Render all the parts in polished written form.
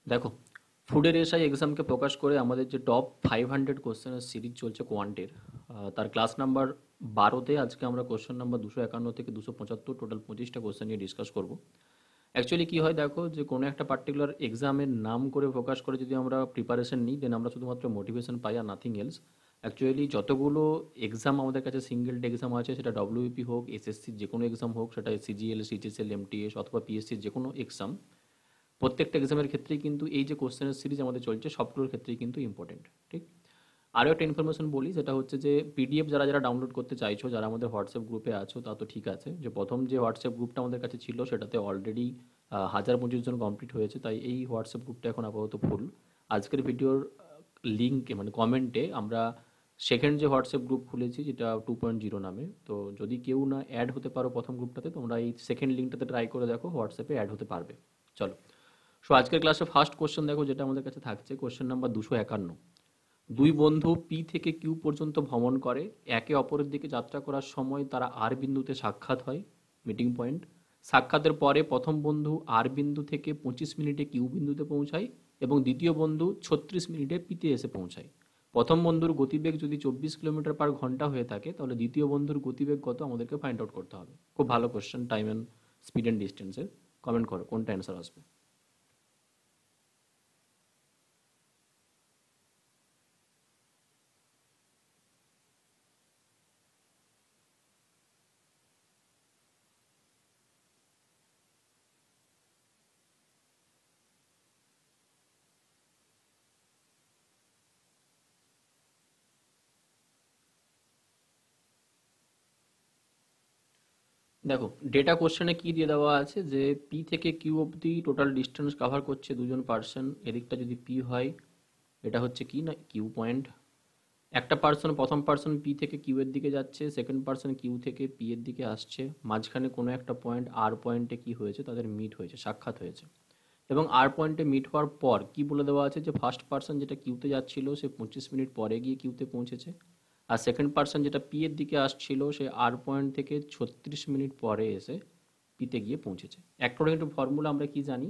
দেখো, ফুডের SI এক্সামকে focus করে আমাদের যে টপ 500 কোশ্চেনের সিরিজ চলছে কোয়ান্টের, তার ক্লাস নাম্বার 12তে আজকে আমরা কোশ্চেন নাম্বার 251 থেকে 275 টোটাল 25টা কোশ্চেন নিয়ে ডিসকাস করব। অ্যাকচুয়ালি কী হয় দেখো, যে কোনো একটা পার্টিকুলার এক্সামের নাম করে ফোকাস করে যদি আমরা প্রিপারেশন নিই, দেন আমরা শুধুমাত্র মোটিভেশন পাই আর নাথিং এলস। অ্যাকচুয়ালি যতগুলো এক্সাম আমাদের কাছে সিঙ্গেল ডে এক্সাম আছে, সেটা ডব্লিউপি হোক, এসএসসির যে কোনো এক্সাম হোক, সেটা সিজিএল, সিটিসিএল, এমটিএস অথবা পিএসসির যে কোনো এক্সাম, প্রত্যেকটা এক্সামের ক্ষেত্রেই কিন্তু এই যে কোশ্চেনের সিরিজ আমাদের চলছে সবগুলোর ক্ষেত্রেই কিন্তু ইম্পর্টেন্ট। ঠিক, আরও একটা ইনফরমেশন বলি, সেটা হচ্ছে যে পিডিএফ যারা যারা ডাউনলোড করতে চাইছো, যারা আমাদের হোয়াটসঅ্যাপ গ্রুপে আছো, তা তো ঠিক আছে। যে প্রথম যে হোয়াটসঅ্যাপ গ্রুপটা আমাদের কাছে ছিল সেটাতে অলরেডি 1025 জন কমপ্লিট হয়েছে, তাই এই হোয়াটসঅ্যাপ গ্রুপটা এখন আপাতত ফুল। আজকের ভিডিওর লিঙ্কে মানে কমেন্টে আমরা সেকেন্ড যে হোয়াটসঅ্যাপ গ্রুপ খুলেছি, যেটা 2.0 নামে, তো যদি কেউ না অ্যাড হতে পারো প্রথম গ্রুপটাতে, তোমরা এই সেকেন্ড লিঙ্কটাতে ট্রাই করে দেখো, হোয়াটসঅ্যাপে অ্যাড হতে পারবে। চলো, সো আজকের ক্লাসে ফার্স্ট কোশ্চেন দেখো, যেটা আমাদের কাছে থাকছে কোশ্চেন নাম্বার 251। দুই বন্ধু পি থেকে কিউ পর্যন্ত ভ্রমণ করে, একে অপরের দিকে যাত্রা করার সময় তারা আর বিন্দুতে সাক্ষাৎ হয়, মিটিং পয়েন্ট। সাক্ষাতের পরে প্রথম বন্ধু আর বিন্দু থেকে 25 মিনিটে কিউ বিন্দুতে পৌঁছায় এবং দ্বিতীয় বন্ধু 36 মিনিটে পিতে এসে পৌঁছায়। প্রথম বন্ধুর গতিবেগ যদি 24 কিলোমিটার/ঘন্টা হয়ে থাকে, তাহলে দ্বিতীয় বন্ধুর গতিবেগ কত আমাদেরকে ফাইন্ড আউট করতে হবে। খুব ভালো question, time and speed and ডিস্টেন্সের। কমেন্ট করো কোনটা অ্যান্সার আসবে। দেখো, ডেটা কোশ্চেনে কি দিয়ে দেওয়া আছে, যে পি থেকে কিউ অবধি টোটাল ডিস্টেন্স কাভার করছে দুজন পার্সন। এদিকটা যদি পি হয়, এটা হচ্ছে কি না কিউ পয়েন্ট। একটা পার্সন, প্রথম পার্সন পি থেকে কিউ এর দিকে যাচ্ছে, সেকেন্ড পার্সন কিউ থেকে পি এর দিকে আসছে। মাঝখানে কোনো একটা পয়েন্ট আর পয়েন্টে কি হয়েছে, তাদের মিট হয়েছে, সাক্ষাৎ হয়েছে। এবং আর পয়েন্টে মিট হওয়ার পর কি বলে দেওয়া আছে, যে ফার্স্ট পার্সন যেটা কিউতে যাচ্ছিল সে 25 মিনিট পরে গিয়ে কিউতে পৌঁছেছে। আর সেকেন্ড পার্সন যেটা পি এর দিকে আসছিল, সে আর পয়েন্ট থেকে 36 মিনিট পরে এসে পিতে গিয়ে পৌঁছেছে। অ্যাকর্ডিং টু ফর্মুলা আমরা কি জানি,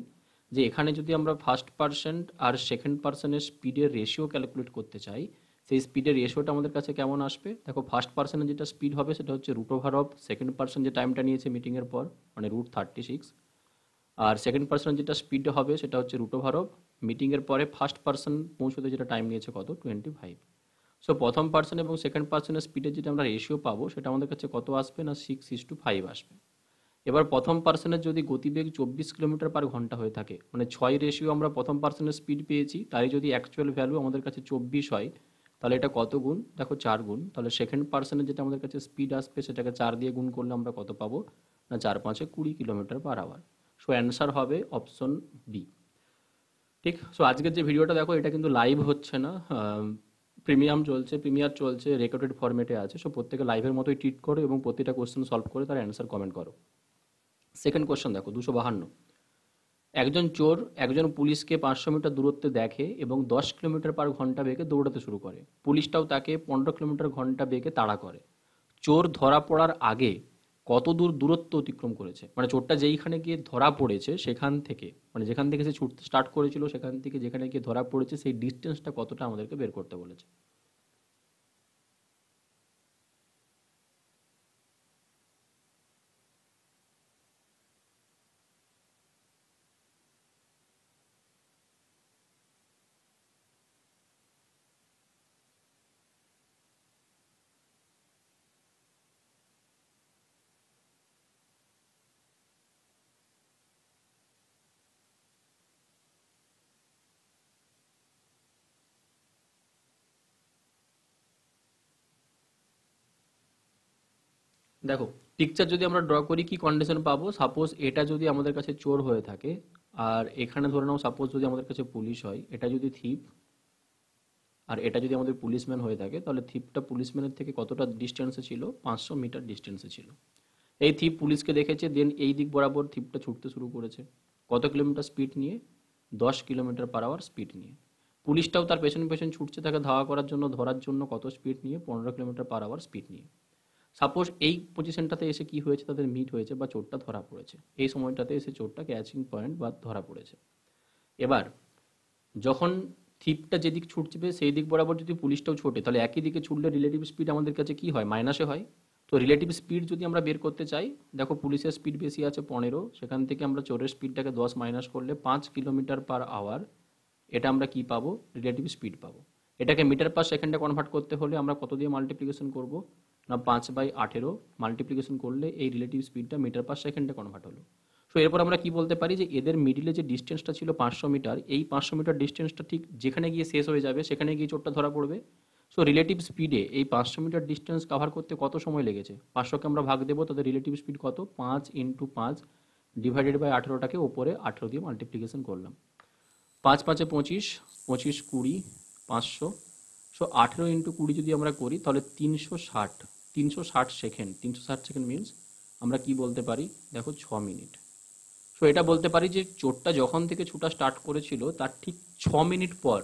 যে এখানে যদি আমরা ফার্স্ট পার্সন আর সেকেন্ড পার্সনের স্পিডের রেশিও ক্যালকুলেট করতে চাই, সেই স্পিডের রেশিওটা আমাদের কাছে কেমন আসবে। দেখো, ফার্স্ট পার্সনের যেটা স্পিড হবে সেটা হচ্ছে √অফ সেকেন্ড পার্সন যে টাইমটা নিয়েছে মিটিংয়ের পর, মানে √36। আর সেকেন্ড পার্সন যেটা স্পিড হবে সেটা হচ্ছে √অফ মিটিংয়ের পরে ফার্স্ট পার্সন পৌঁছতে যেটা টাইম নিয়েছে কত, 25। সো প্রথম পার্সন এবং সেকেন্ড পার্সনের স্পিডের যেটা আমরা রেশিও পাবো, সেটা আমাদের কাছে কত আসবে না 6:5 আসবে। এবার প্রথম পার্সনের যদি গতিবেগ 24 কিলোমিটার/ঘন্টা হয়ে থাকে, মানে 6 রেশিও আমরা প্রথম পার্সনের স্পিড পেয়েছি, তাই যদি অ্যাকচুয়াল ভ্যালু আমাদের কাছে 24 হয়, তাহলে এটা কত গুণ, দেখো 4 গুণ। তাহলে সেকেন্ড পার্সনের যেটা আমাদের কাছে স্পিড আসবে, সেটাকে 4 দিয়ে গুণ করলে আমরা কত পাবো না 4×5 20 কিলোমিটার/আওয়ার। সো অ্যান্সার হবে অপশন বি। ঠিক, সো আজকের যে ভিডিওটা দেখো, এটা কিন্তু লাইভ হচ্ছে না, প্রিমিয়ার চলছে, রেকর্ডেড ফরম্যাটে আছে। সো প্রত্যেকে লাইভের মতোই ট্রিট করো এবং প্রতিটা কোশ্চেন সলভ করে তার অ্যান্সার কমেন্ট করো। সেকেন্ড কোশ্চেন দেখো, 252। একজন চোর একজন পুলিশকে 500 মিটার দূরত্বে দেখে এবং 10 কিলোমিটার/ঘন্টা বেগে দৌড়াতে শুরু করে। পুলিশটাও তাকে 15 কিলোমিটার/ঘন্টা বেগে তাড়া করে। চোর ধরা পড়ার আগে কত দূর দূরত্ব অতিক্রম করেছে, মানে চোরটা যেইখানে গিয়ে ধরা পড়েছে সেখান থেকে, মানে যেখান থেকে সে ছুটতে স্টার্ট করেছিল সেখান থেকে যেখানে গিয়ে ধরা পড়েছে, সেই ডিস্টেন্সটা কতটা আমাদেরকে বের করতে বলেছে। দেখো, পিকচার যদি আমরা ড্র করি, কি কন্ডিশন পাবো, সাপোজ এটা যদি আমাদের কাছে চোর হয়ে থাকে, আর এখানে ধরে নাও সাপোজ যদি আমাদের কাছে পুলিশ হয়, এটা যদি থিপ আর এটা যদি আমাদের পুলিশম্যান হয়ে থাকে, তাহলে থিপটা পুলিশম্যানের থেকে কতটা ডিস্টেন্সে ছিল, 500 মিটার ডিস্টেন্সে ছিল। এই থিপ পুলিশকে দেখেছে, দেন এই দিক বরাবর থিপটা ছুটতে শুরু করেছে। কত কিলোমিটার স্পিড নিয়ে, 10 কিলোমিটার/আওয়ার স্পিড নিয়ে। পুলিশটাও তার পেছন পেছন ছুটছে তাকে ধাওয়া করার জন্য, ধরার জন্য, কত স্পিড নিয়ে, 15 কিলোমিটার/আওয়ার স্পিড নিয়ে। সাপোজ এই পজিশনটাতে এসে কি হয়েছে, তাদের মিট হয়েছে বা চোরটা ধরা পড়েছে। এই সময়টাতে এসে চোরটা ক্যাচিং পয়েন্ট বা ধরা পড়েছে। এবার যখন থিপটা যেদিক ছুটবে সেই দিক বরাবর যদি পুলিশটাও ছোটে, তাহলে একই দিকে ছুটলে রিলেটিভ স্পিড আমাদের কাছে কি হয়, মাইনাসে হয়। তো রিলেটিভ স্পিড যদি আমরা বের করতে চাই, দেখো পুলিশের স্পিড বেশি আছে 15, সেখান থেকে আমরা চোরের স্পিডটাকে 10 মাইনাস করলে 5 কিলোমিটার পার আওয়ার, এটা আমরা কি পাবো, রিলেটিভ স্পিড পাবো। এটাকে মিটার পার সেকেন্ডে কনভার্ট করতে হলে আমরা কত দিয়ে মাল্টিপ্লিকেশন করব, না 5/18 মাল্টিপ্লিকেশন করলে এই রিলেটিভ স্পিডটা মিটার পার সেকেন্ডে কনভার্ট হলো। সো এরপর আমরা কি বলতে পারি যে এদের মিডিলে যে ডিস্টেন্সটা ছিল 500 মিটার, এই 500 মিটার ডিস্টেন্সটা ঠিক যেখানে গিয়ে শেষ হয়ে যাবে সেখানে গিয়ে চোরটা ধরা পড়বে। সো রিলেটিভ স্পিডে এই 500 মিটার ডিস্টেন্স কভার করতে কত সময় লেগেছে, 500কে আমরা ভাগ দেবো, তাদের রিলেটিভ স্পিড কত, 5 × 5 ডিভাইডেড বাই 18টাকে ওপরে 18 দিয়ে মাল্টিপ্লিকেশন করলাম। 5×5 = 25, 25 20, 500। সো 18 × 20 যদি আমরা করি তাহলে 360, 360 সেকেন্ড, 360 সেকেন্ড মিনস আমরা কি বলতে পারি, দেখো 6 মিনিট। সো এটা বলতে পারি যে চোরটা যখন থেকে ছুটা স্টার্ট করেছিল তার ঠিক 6 মিনিট পর,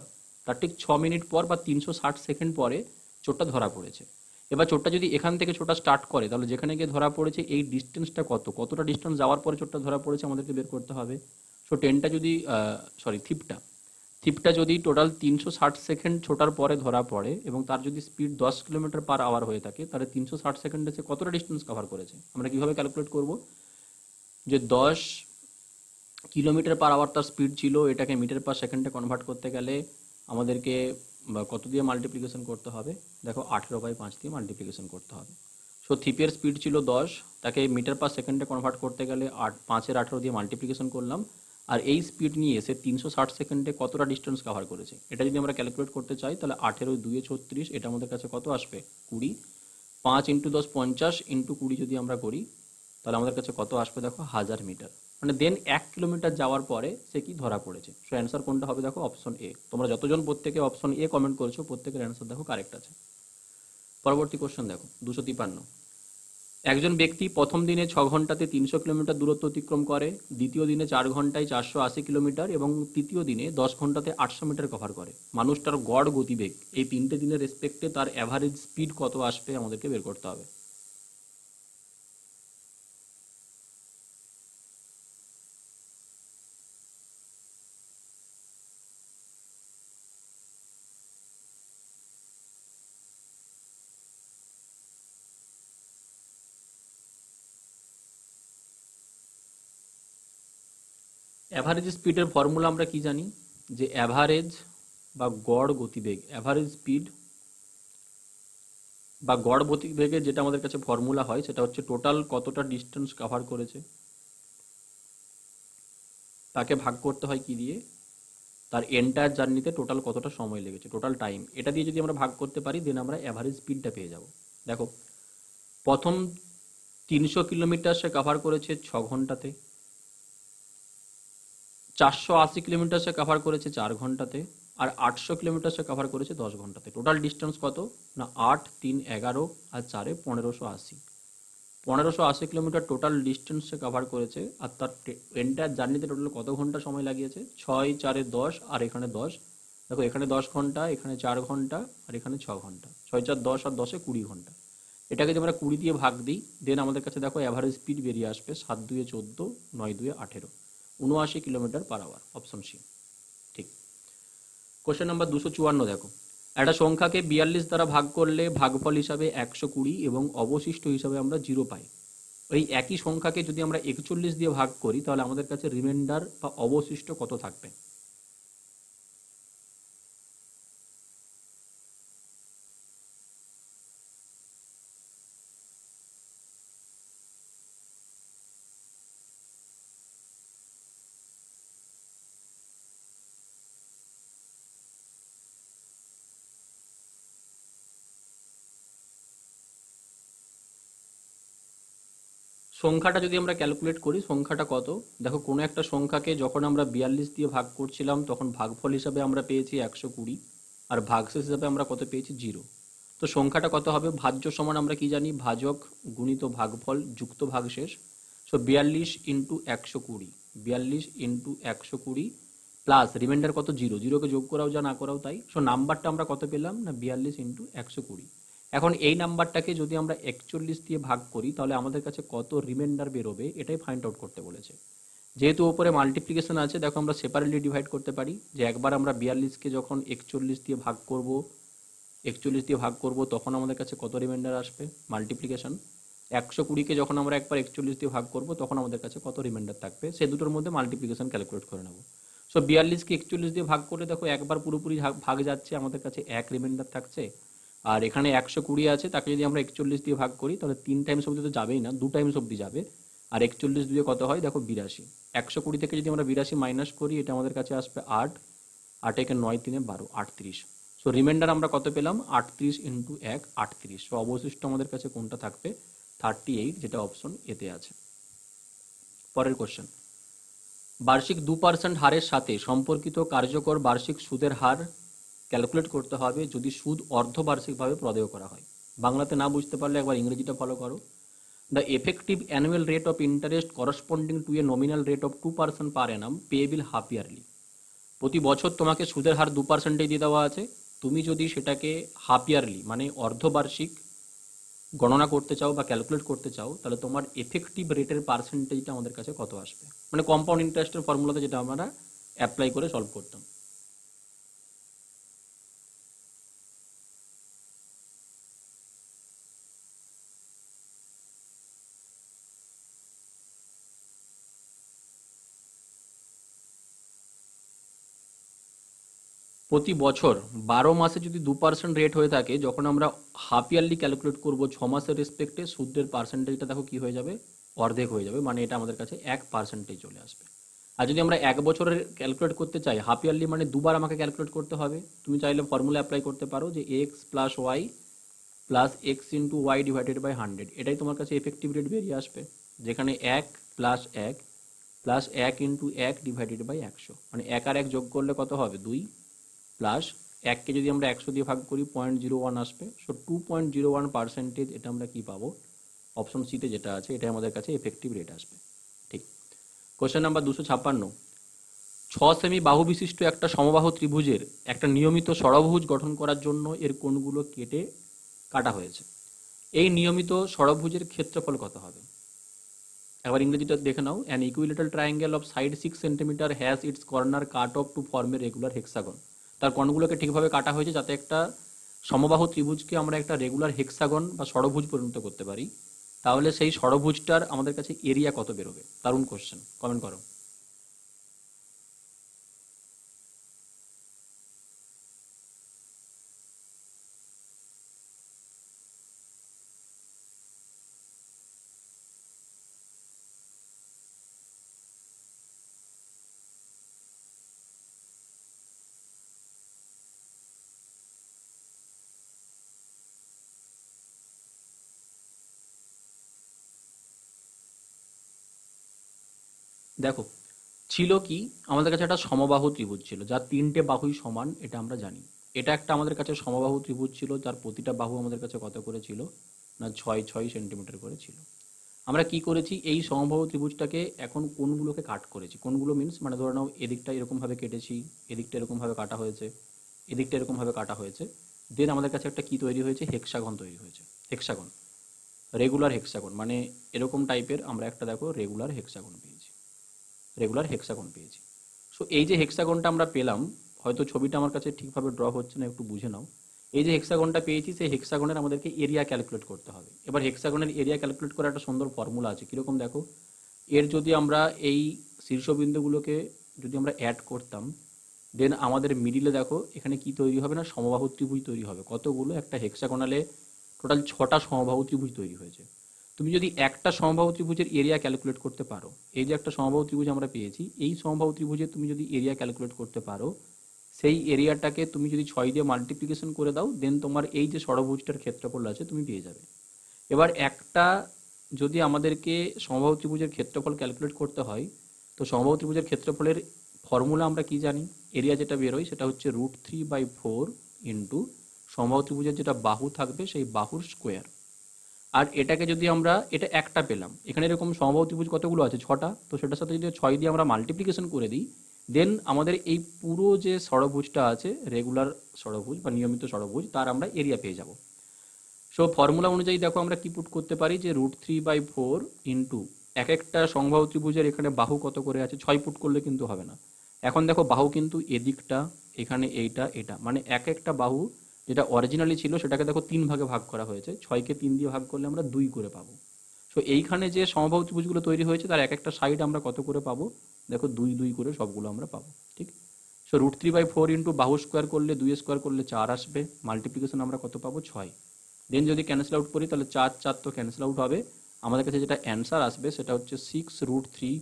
বা 360 সেকেন্ড পরে চোরটা ধরা পড়েছে। এবার চোরটা যদি এখান থেকে ছোটা স্টার্ট করে, তাহলে যেখানে গিয়ে ধরা পড়েছে এই ডিস্টেন্সটা কতটা ডিস্টেন্স যাওয়ার পরে চোরটা ধরা পড়েছে আমাদেরকে বের করতে হবে। সো টেনটা যদি থিপটা যদি টোটাল 360 সেকেন্ড ছোটার পরে ধরা পড়ে এবং তার যদি স্পিড 10 কিলোমিটার পার আওয়ার হয়ে থাকে, তাহলে 360 সেকেন্ডে সে কতটা ডিস্টেন্স কভার করেছে আমরা কিভাবে ক্যালকুলেট করব, যে 10 কিলোমিটার পার আওয়ার তার স্পিড ছিল, এটাকে মিটার পার সেকেন্ডে কনভার্ট করতে গেলে আমাদেরকে কত দিয়ে মাল্টিপ্লিকেশন করতে হবে, দেখো 18/5 দিয়ে মাল্টিপ্লিকেশন করতে হবে। সো থিপের স্পিড ছিল 10, তাকে মিটার পার সেকেন্ডে কনভার্ট করতে গেলে 5/18 দিয়ে মাল্টিপ্লিকেশন করলাম। আর এই স্পিড নিয়ে সে 360 সেকেন্ডে কতটা ডিস্টেন্স কভার করেছে এটা যদি আমরা ক্যালকুলেট করতে চাই, তাহলে 18 × 2 = 36, এটা আমাদের কাছে কত আসবে, 20। 5 × 10 = 50, × 20 যদি আমরা করি তাহলে আমাদের কাছে কত আসবে, দেখো 1000 মিটার। মানে দেন 1 কিলোমিটার যাওয়ার পরে সে কি ধরা পড়েছে। সো অ্যান্সার কোনটা হবে, দেখো অপশন এ। তোমরা যতজন প্রত্যেকে অপশন এ কমেন্ট করেছো প্রত্যেকের অ্যান্সার দেখো কারেক্ট আছে। পরবর্তী কোশ্চেন দেখো 253। একজন ব্যক্তি প্রথম দিনে 6 ঘন্টাতে 300 কিলোমিটার দূরত্ব অতিক্রম করে, দ্বিতীয় দিনে 4 ঘন্টায় 480 কিলোমিটার এবং তৃতীয় দিনে 10 ঘন্টাতে 800 মিটার কভার করে। মানুষটার গড় গতিবেগ এই 3টে দিনের রেসপেক্টে তার অ্যাভারেজ স্পিড কত আসবে আমাদেরকে বের করতে হবে। অ্যাভারেজ স্পিডের ফর্মুলা আমরা কি জানি, যে অ্যাভারেজ বা গড় গতিবেগ, অ্যাভারেজ স্পিড বা গড় গতিবেগের যেটা আমাদের কাছে ফর্মুলা হয় সেটা হচ্ছে টোটাল কতটা ডিস্টেন্স কভার করেছে তাকে ভাগ করতে হয় কি দিয়ে, তার এন্টায়ার জার্নিতে টোটাল কতটা সময় লেগেছে, টোটাল টাইম। এটা দিয়ে যদি আমরা ভাগ করতে পারি দেন আমরা অ্যাভারেজ স্পিডটা পেয়ে যাব। দেখো প্রথম 300 কিলোমিটার সে কভার করেছে 6 ঘন্টাতে, 480 কিলোমিটার সে কভার করেছে 4 ঘন্টাতে, আর 800 কিলোমিটার সে কভার করেছে 10 ঘন্টাতে। টোটাল ডিস্টেন্স কত, না 8, 3, 11 আর 4, 1580। 1580 কিলোমিটার টোটাল ডিস্টেন্স সে কভার করেছে, আর তার এন্টায়ার জার্নিতে টোটাল কত ঘন্টা সময় লাগিয়েছে, 6, 4, 10 আর এখানে 10। দেখো এখানে 10 ঘন্টা, এখানে 4 ঘন্টা আর এখানে 6 ঘন্টা, 6, 4, 10 আর 10-এ 20 ঘন্টা। এটাকে যদি আমরা 20 দিয়ে ভাগ দিই দেন আমাদের কাছে দেখো অ্যাভারেজ স্পিড বেরিয়ে আসবে 7 2 14, 9 2 18, 79 kilometre per hour, option C ঠিক। কোশ্চেন নাম্বার 254 দেখো, একটা সংখ্যাকে 42 দ্বারা ভাগ করলে ভাগফল হিসাবে 120 এবং অবশিষ্ট হিসাবে আমরা 0 পাই। ওই একই সংখ্যাকে যদি আমরা 41 দিয়ে ভাগ করি তাহলে আমাদের কাছে রিমাইন্ডার বা অবশিষ্ট কত থাকবে। সংখ্যাটা যদি আমরা ক্যালকুলেট করি সংখ্যাটা কত, দেখো কোনো একটা সংখ্যাকে যখন আমরা 42 দিয়ে ভাগ করছিলাম তখন ভাগফল হিসাবে আমরা পেয়েছি 120 আর ভাগশেষ হিসাবে আমরা কত পেয়েছি 0। তো সংখ্যাটা কত হবে, ভাজ্য সমান আমরা কি জানি, ভাজক গুণিত ভাগফল যুক্ত ভাগশেষ। সো 42 × 120, 42 × 120 প্লাস রিমাইন্ডার কত 0, 0কে যোগ করাও যা না করাও তাই। সো নাম্বারটা আমরা কত পেলাম, না 42 × 120। এখন এই নাম্বারটাকে যদি আমরা 41 দিয়ে ভাগ করি তাহলে আমাদের কাছে কত রিমাইন্ডার বেরোবে এটাই ফাইন্ড আউট করতে বলেছে। যেহেতু ওপরে মাল্টিপ্লিকেশন আছে, দেখো আমরা সেপারেটলি ডিভাইড করতে পারি, যে একবার আমরা 42কে যখন 41 দিয়ে ভাগ করব, 41 দিয়ে ভাগ করব, তখন আমাদের কাছে কত রিমাইন্ডার আসবে, মাল্টিপ্লিকেশন। 120কে যখন আমরা একবার 41 দিয়ে ভাগ করব, তখন আমাদের কাছে কত রিমাইন্ডার থাকবে, সে দুটোর মধ্যে মাল্টিপ্লিকেশন ক্যালকুলেট করে নেব। সো 42কে 41 দিয়ে ভাগ করলে দেখো একবার পুরোপুরি ভাগ যাচ্ছে, আমাদের কাছে এক রিমাইন্ডার থাকছে। আর এখানে 120 আছে, তাকে যদি আমরা 41 দিয়ে ভাগ করি তাহলে 3 টাইমস অবধি তো যাবেই না, 2 টাইমস অবধি যাবে। আর 41 দিয়ে কত হয় দেখো 82। 120 থেকে যদি আমরা 82 মাইনাস করি, এটা আমাদের কাছে আসবে 8, 8 একে 9 3 12, 38। সো রিমাইন্ডার আমরা কত পেলাম, 38 ইন্টু 1 38। সো অবশিষ্ট আমাদের কাছে কোনটা থাকবে, 38, যেটা অপশন এতে আছে। পরের কোশ্চেন, বার্ষিক 2% হারের সাথে সম্পর্কিত কার্যকর বার্ষিক সুদের হার ক্যালকুলেট করতে হবে যদি সুদ অর্ধবার্ষিকভাবে প্রদেয় করা হয়। বাংলাতে না বুঝতে পারলে একবার ইংরেজিটা ফলো করো। The effective annual rate of interest corresponding to a nominal rate of 2% per annum payable half yearly. প্রতি বছর তোমাকে সুদের হার 2%-এই দিয়ে দেওয়া আছে। তুমি যদি সেটাকে হাফ ইয়ারলি মানে অর্ধবার্ষিক গণনা করতে চাও বা ক্যালকুলেট করতে চাও, তাহলে তোমার এফেক্টিভ রেটের পার্সেন্টেজটা আমাদের কাছে কত আসবে, মানে কম্পাউন্ড ইন্টারেস্টের ফর্মুলাতে যেটা আমরা অ্যাপ্লাই করে সলভ করতাম। প্রতি বছর 12 মাসে যদি 2% রেট হয়ে থাকে, যখন আমরা হাফ ইয়ারলি ক্যালকুলেট করবো 6 মাসের রেসপেক্টে, সুদের পার্সেন্টেজটা দেখো কি হয়ে যাবে, অর্ধেক হয়ে যাবে, মানে এটা আমাদের কাছে 1% চলে আসবে। আর যদি আমরা 1 বছরের ক্যালকুলেট করতে চাই, হাফ ইয়ারলি মানে দুবার আমাকে ক্যালকুলেট করতে হবে। তুমি চাইলে ফর্মুলা অ্যাপ্লাই করতে পারো যে X plus Y plus X into Y divided by 100, এটাই তোমার কাছে এফেক্টিভ রেট বেরিয়ে আসবে, যেখানে 1 plus 1 plus 1 into 1 divided by 100, মানে 1 আর 1 যোগ করলে কত হবে 2, প্লাস 1কে যদি আমরা 100 দিয়ে ভাগ করি 0.01 আসবে। সো 2.01%, এটা আমরা কি পাবো, অপশন সিতে যেটা আছে এটাই আমাদের কাছে এফেক্টিভ রেট আসবে। ঠিক। কোশ্চেন নাম্বার 256, 6 সেমি বাহু বিশিষ্ট একটা সমবাহু ত্রিভুজের একটা নিয়মিত ষড়ভুজ গঠন করার জন্য এর কোণগুলো কাটা হয়েছে। এই নিয়মিত ষড়ভুজের ক্ষেত্রফল কত হবে। একবার ইংরেজিটা দেখে নাও। An equilateral triangle of side 6 centimetre has its corner cut off to form a regular hexagon. তার কোণগুলোকে ঠিকভাবে কাটা হয়েছে যাতে একটা সমবাহু ত্রিভুজকে আমরা একটা রেগুলার হেক্সাগন বা ষড়ভুজ পরিণত করতে পারি। তাহলে সেই ষড়ভুজটার আমাদের কাছে এরিয়া কত বেরোবে। দারুণ কোশ্চেন, কমেন্ট করো। দেখো, ছিল কি, আমাদের কাছে একটা সমবাহু ত্রিভুজ ছিল যার 3টে বাহুই সমান, এটা আমরা জানি। এটা একটা আমাদের কাছে সমবাহু ত্রিভুজ ছিল যার প্রতিটা বাহু আমাদের কাছে কত করে ছিল না 6 সেন্টিমিটার করে ছিল। আমরা কি করেছি, এই সমবাহু ত্রিভুজটাকে এখন কোণগুলোকে কাট করেছি। কোণগুলো মিন্স মানে ধরে নাও এদিকটা এরকমভাবে কেটেছি, এদিকটা এরকমভাবে কাটা হয়েছে, এদিকটা এরকমভাবে কাটা হয়েছে। দেন আমাদের কাছে একটা কি তৈরি হয়েছে, হেক্সাগন তৈরি হয়েছে। হেক্সাগন, রেগুলার হেক্সাগন, মানে এরকম টাইপের আমরা একটা দেখো রেগুলার হেক্সাগন পেয়েছি, রেগুলার হেক্সাগন পেয়েছি। সো এই যে হেক্সাগনটা আমরা পেলাম, হয়তো ছবিটা আমার কাছে ঠিকভাবে ড্র হচ্ছে না, একটু বুঝে নাও। এই যে হেক্সাগনটা পেয়েছি, সেই হেক্সাগনের আমাদেরকে এরিয়া ক্যালকুলেট করতে হবে। এবার হেক্সাগনের এরিয়া ক্যালকুলেট করার একটা সুন্দর ফর্মুলা আছে। কীরকম দেখো, এর যদি আমরা এই শীর্ষবিন্দুগুলোকে যদি আমরা অ্যাড করতাম, দেন আমাদের মিডিলে দেখো এখানে কি তৈরি হবে না, সমবাহু ত্রিভুজ তৈরি হবে। কতগুলো, একটা হেক্সাগোনালে টোটাল 6টা সমবাহু ত্রিভুজ তৈরি হয়েছে। তুমি যদি একটা সমবাহু ত্রিভুজের এরিয়া ক্যালকুলেট করতে পারো, এই যে একটা সমবাহু ত্রিভুজ আমরা পেয়েছি, এই সমবাহু ত্রিভুজের তুমি যদি এরিয়া ক্যালকুলেট করতে পারো, সেই এরিয়াটাকে তুমি যদি 6 দিয়ে মাল্টিপ্লিকেশন করে দাও, দেন তোমার এই যে ষড়ভুজটার ক্ষেত্রফল আছে তুমি পেয়ে যাবে। এবার একটা যদি আমাদেরকে সমবাহু ত্রিভুজের ক্ষেত্রফল ক্যালকুলেট করতে হয়, তো সমবাহু ত্রিভুজের ক্ষেত্রফলের ফর্মুলা আমরা কি জানি, এরিয়া যেটা বেরোয় সেটা হচ্ছে √3/4 ইন্টু সমবাহু ত্রিভুজের যেটা বাহু থাকবে সেই বাহুর স্কোয়ার। আর এটাকে যদি আমরা, এটা একটা পেলাম, এখানে এরকম সমবাহু ত্রিভুজ কতগুলো আছে 6টা, তো সেটার সাথে যদি 6 দিয়ে আমরা মাল্টিপ্লিকেশন করে দিই, দেন আমাদের এই পুরো যে ষড়ভুজটা আছে, রেগুলার ষড়ভুজ বা নিয়মিত ষড়ভুজ, তার আমরা এরিয়া পেয়ে যাব। সো ফর্মুলা অনুযায়ী দেখো আমরা কি পুট করতে পারি, যে √3/4 ইন্টু এক একটা সমবাহু ত্রিভুজের এখানে বাহু কত করে আছে, 6 ফুট করলে কিন্তু হবে না। এখন দেখো বাহু কিন্তু এদিকটা, এখানে এইটা, এটা, মানে এক একটা বাহু যেটা অরিজিনালি ছিল সেটাকে দেখো 3 ভাগে ভাগ করা হয়েছে, 6কে 3 দিয়ে ভাগ করলে আমরা 2 করে পাবো। সো এইখানে যে সমবাহু ত্রিভুজগুলো তৈরি হয়েছে তার এক একটা সাইড আমরা কত করে পাবো, দেখো 2 2 করে সবগুলো আমরা পাবো, ঠিক। সো √3/4 ইন্টু বাহু স্কোয়ার করলে 2 স্কোয়ার করলে 4 আসবে, মাল্টিপ্লিকেশন আমরা কত পাবো, 6। দেন যদি ক্যান্সেল আউট করি তাহলে 4 4 তো ক্যান্সেল আউট হবে, আমাদের কাছে যেটা অ্যান্সার আসবে সেটা হচ্ছে 6√3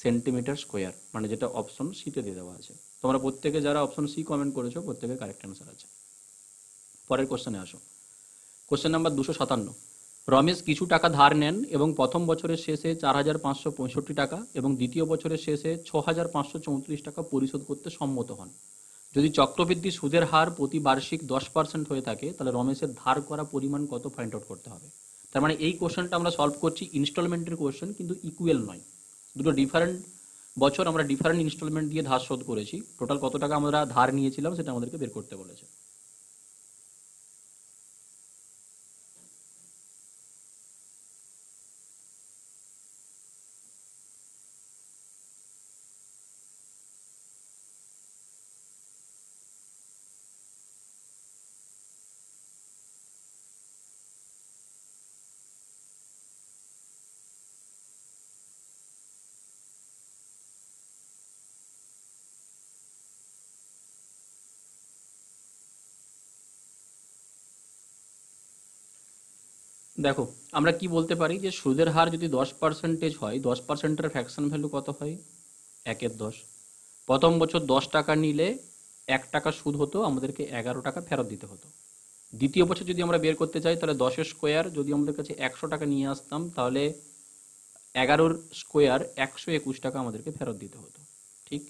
সেন্টিমিটার স্কোয়ার, মানে যেটা অপশন সিতে দিয়ে দেওয়া আছে। তোমরা প্রত্যেকে যারা অপশন সি কমেন্ট করেছো প্রত্যেকের কারেক্ট অ্যান্সার আছে। পরের কোশ্চেনে আসো। Question number 257। রমেশ কিছু টাকা ধার নেন এবং প্রথম বছরের শেষে 4,565 টাকা এবং দ্বিতীয় বছরের শেষে 6,534 টাকা পরিশোধ করতে সম্মত হন। যদি চক্রবৃদ্ধি সুদের হার প্রতি বার্ষিক 10% হয়ে থাকে তাহলে রমেশের ধার করা পরিমাণ কত ফাইন্ড আউট করতে হবে। তার মানে এই কোশ্চেনটা আমরা সলভ করছি ইনস্টলমেন্টের কোশ্চেন, কিন্তু ইকুয়াল নয়। দুটো ডিফারেন্ট বছর আমরা ডিফারেন্ট ইনস্টলমেন্ট দিয়ে ধার শোধ করেছি, টোটাল কত টাকা আমরা ধার নিয়েছিলাম সেটা আমাদেরকে বের করতে বলেছে। দেখো আমরা কি বলতে পারি যে সুদের হার যদি 10% হয়, 10%-এর ফ্র্যাকশন ভ্যালু কত হয়, 1/10। প্রথম বছর 10 টাকা নিলে 1 টাকা সুদ হতো, আমাদেরকে 11 টাকা ফেরত দিতে হতো। দ্বিতীয় বছর যদি আমরা বের করতে চাই তাহলে 10-এর স্কোয়ার যদি আমাদের কাছে 100 টাকা নিয়ে আসতাম তাহলে 11-র স্কোয়ার 121 টাকা আমাদেরকে ফেরত দিতে হতো, ঠিক।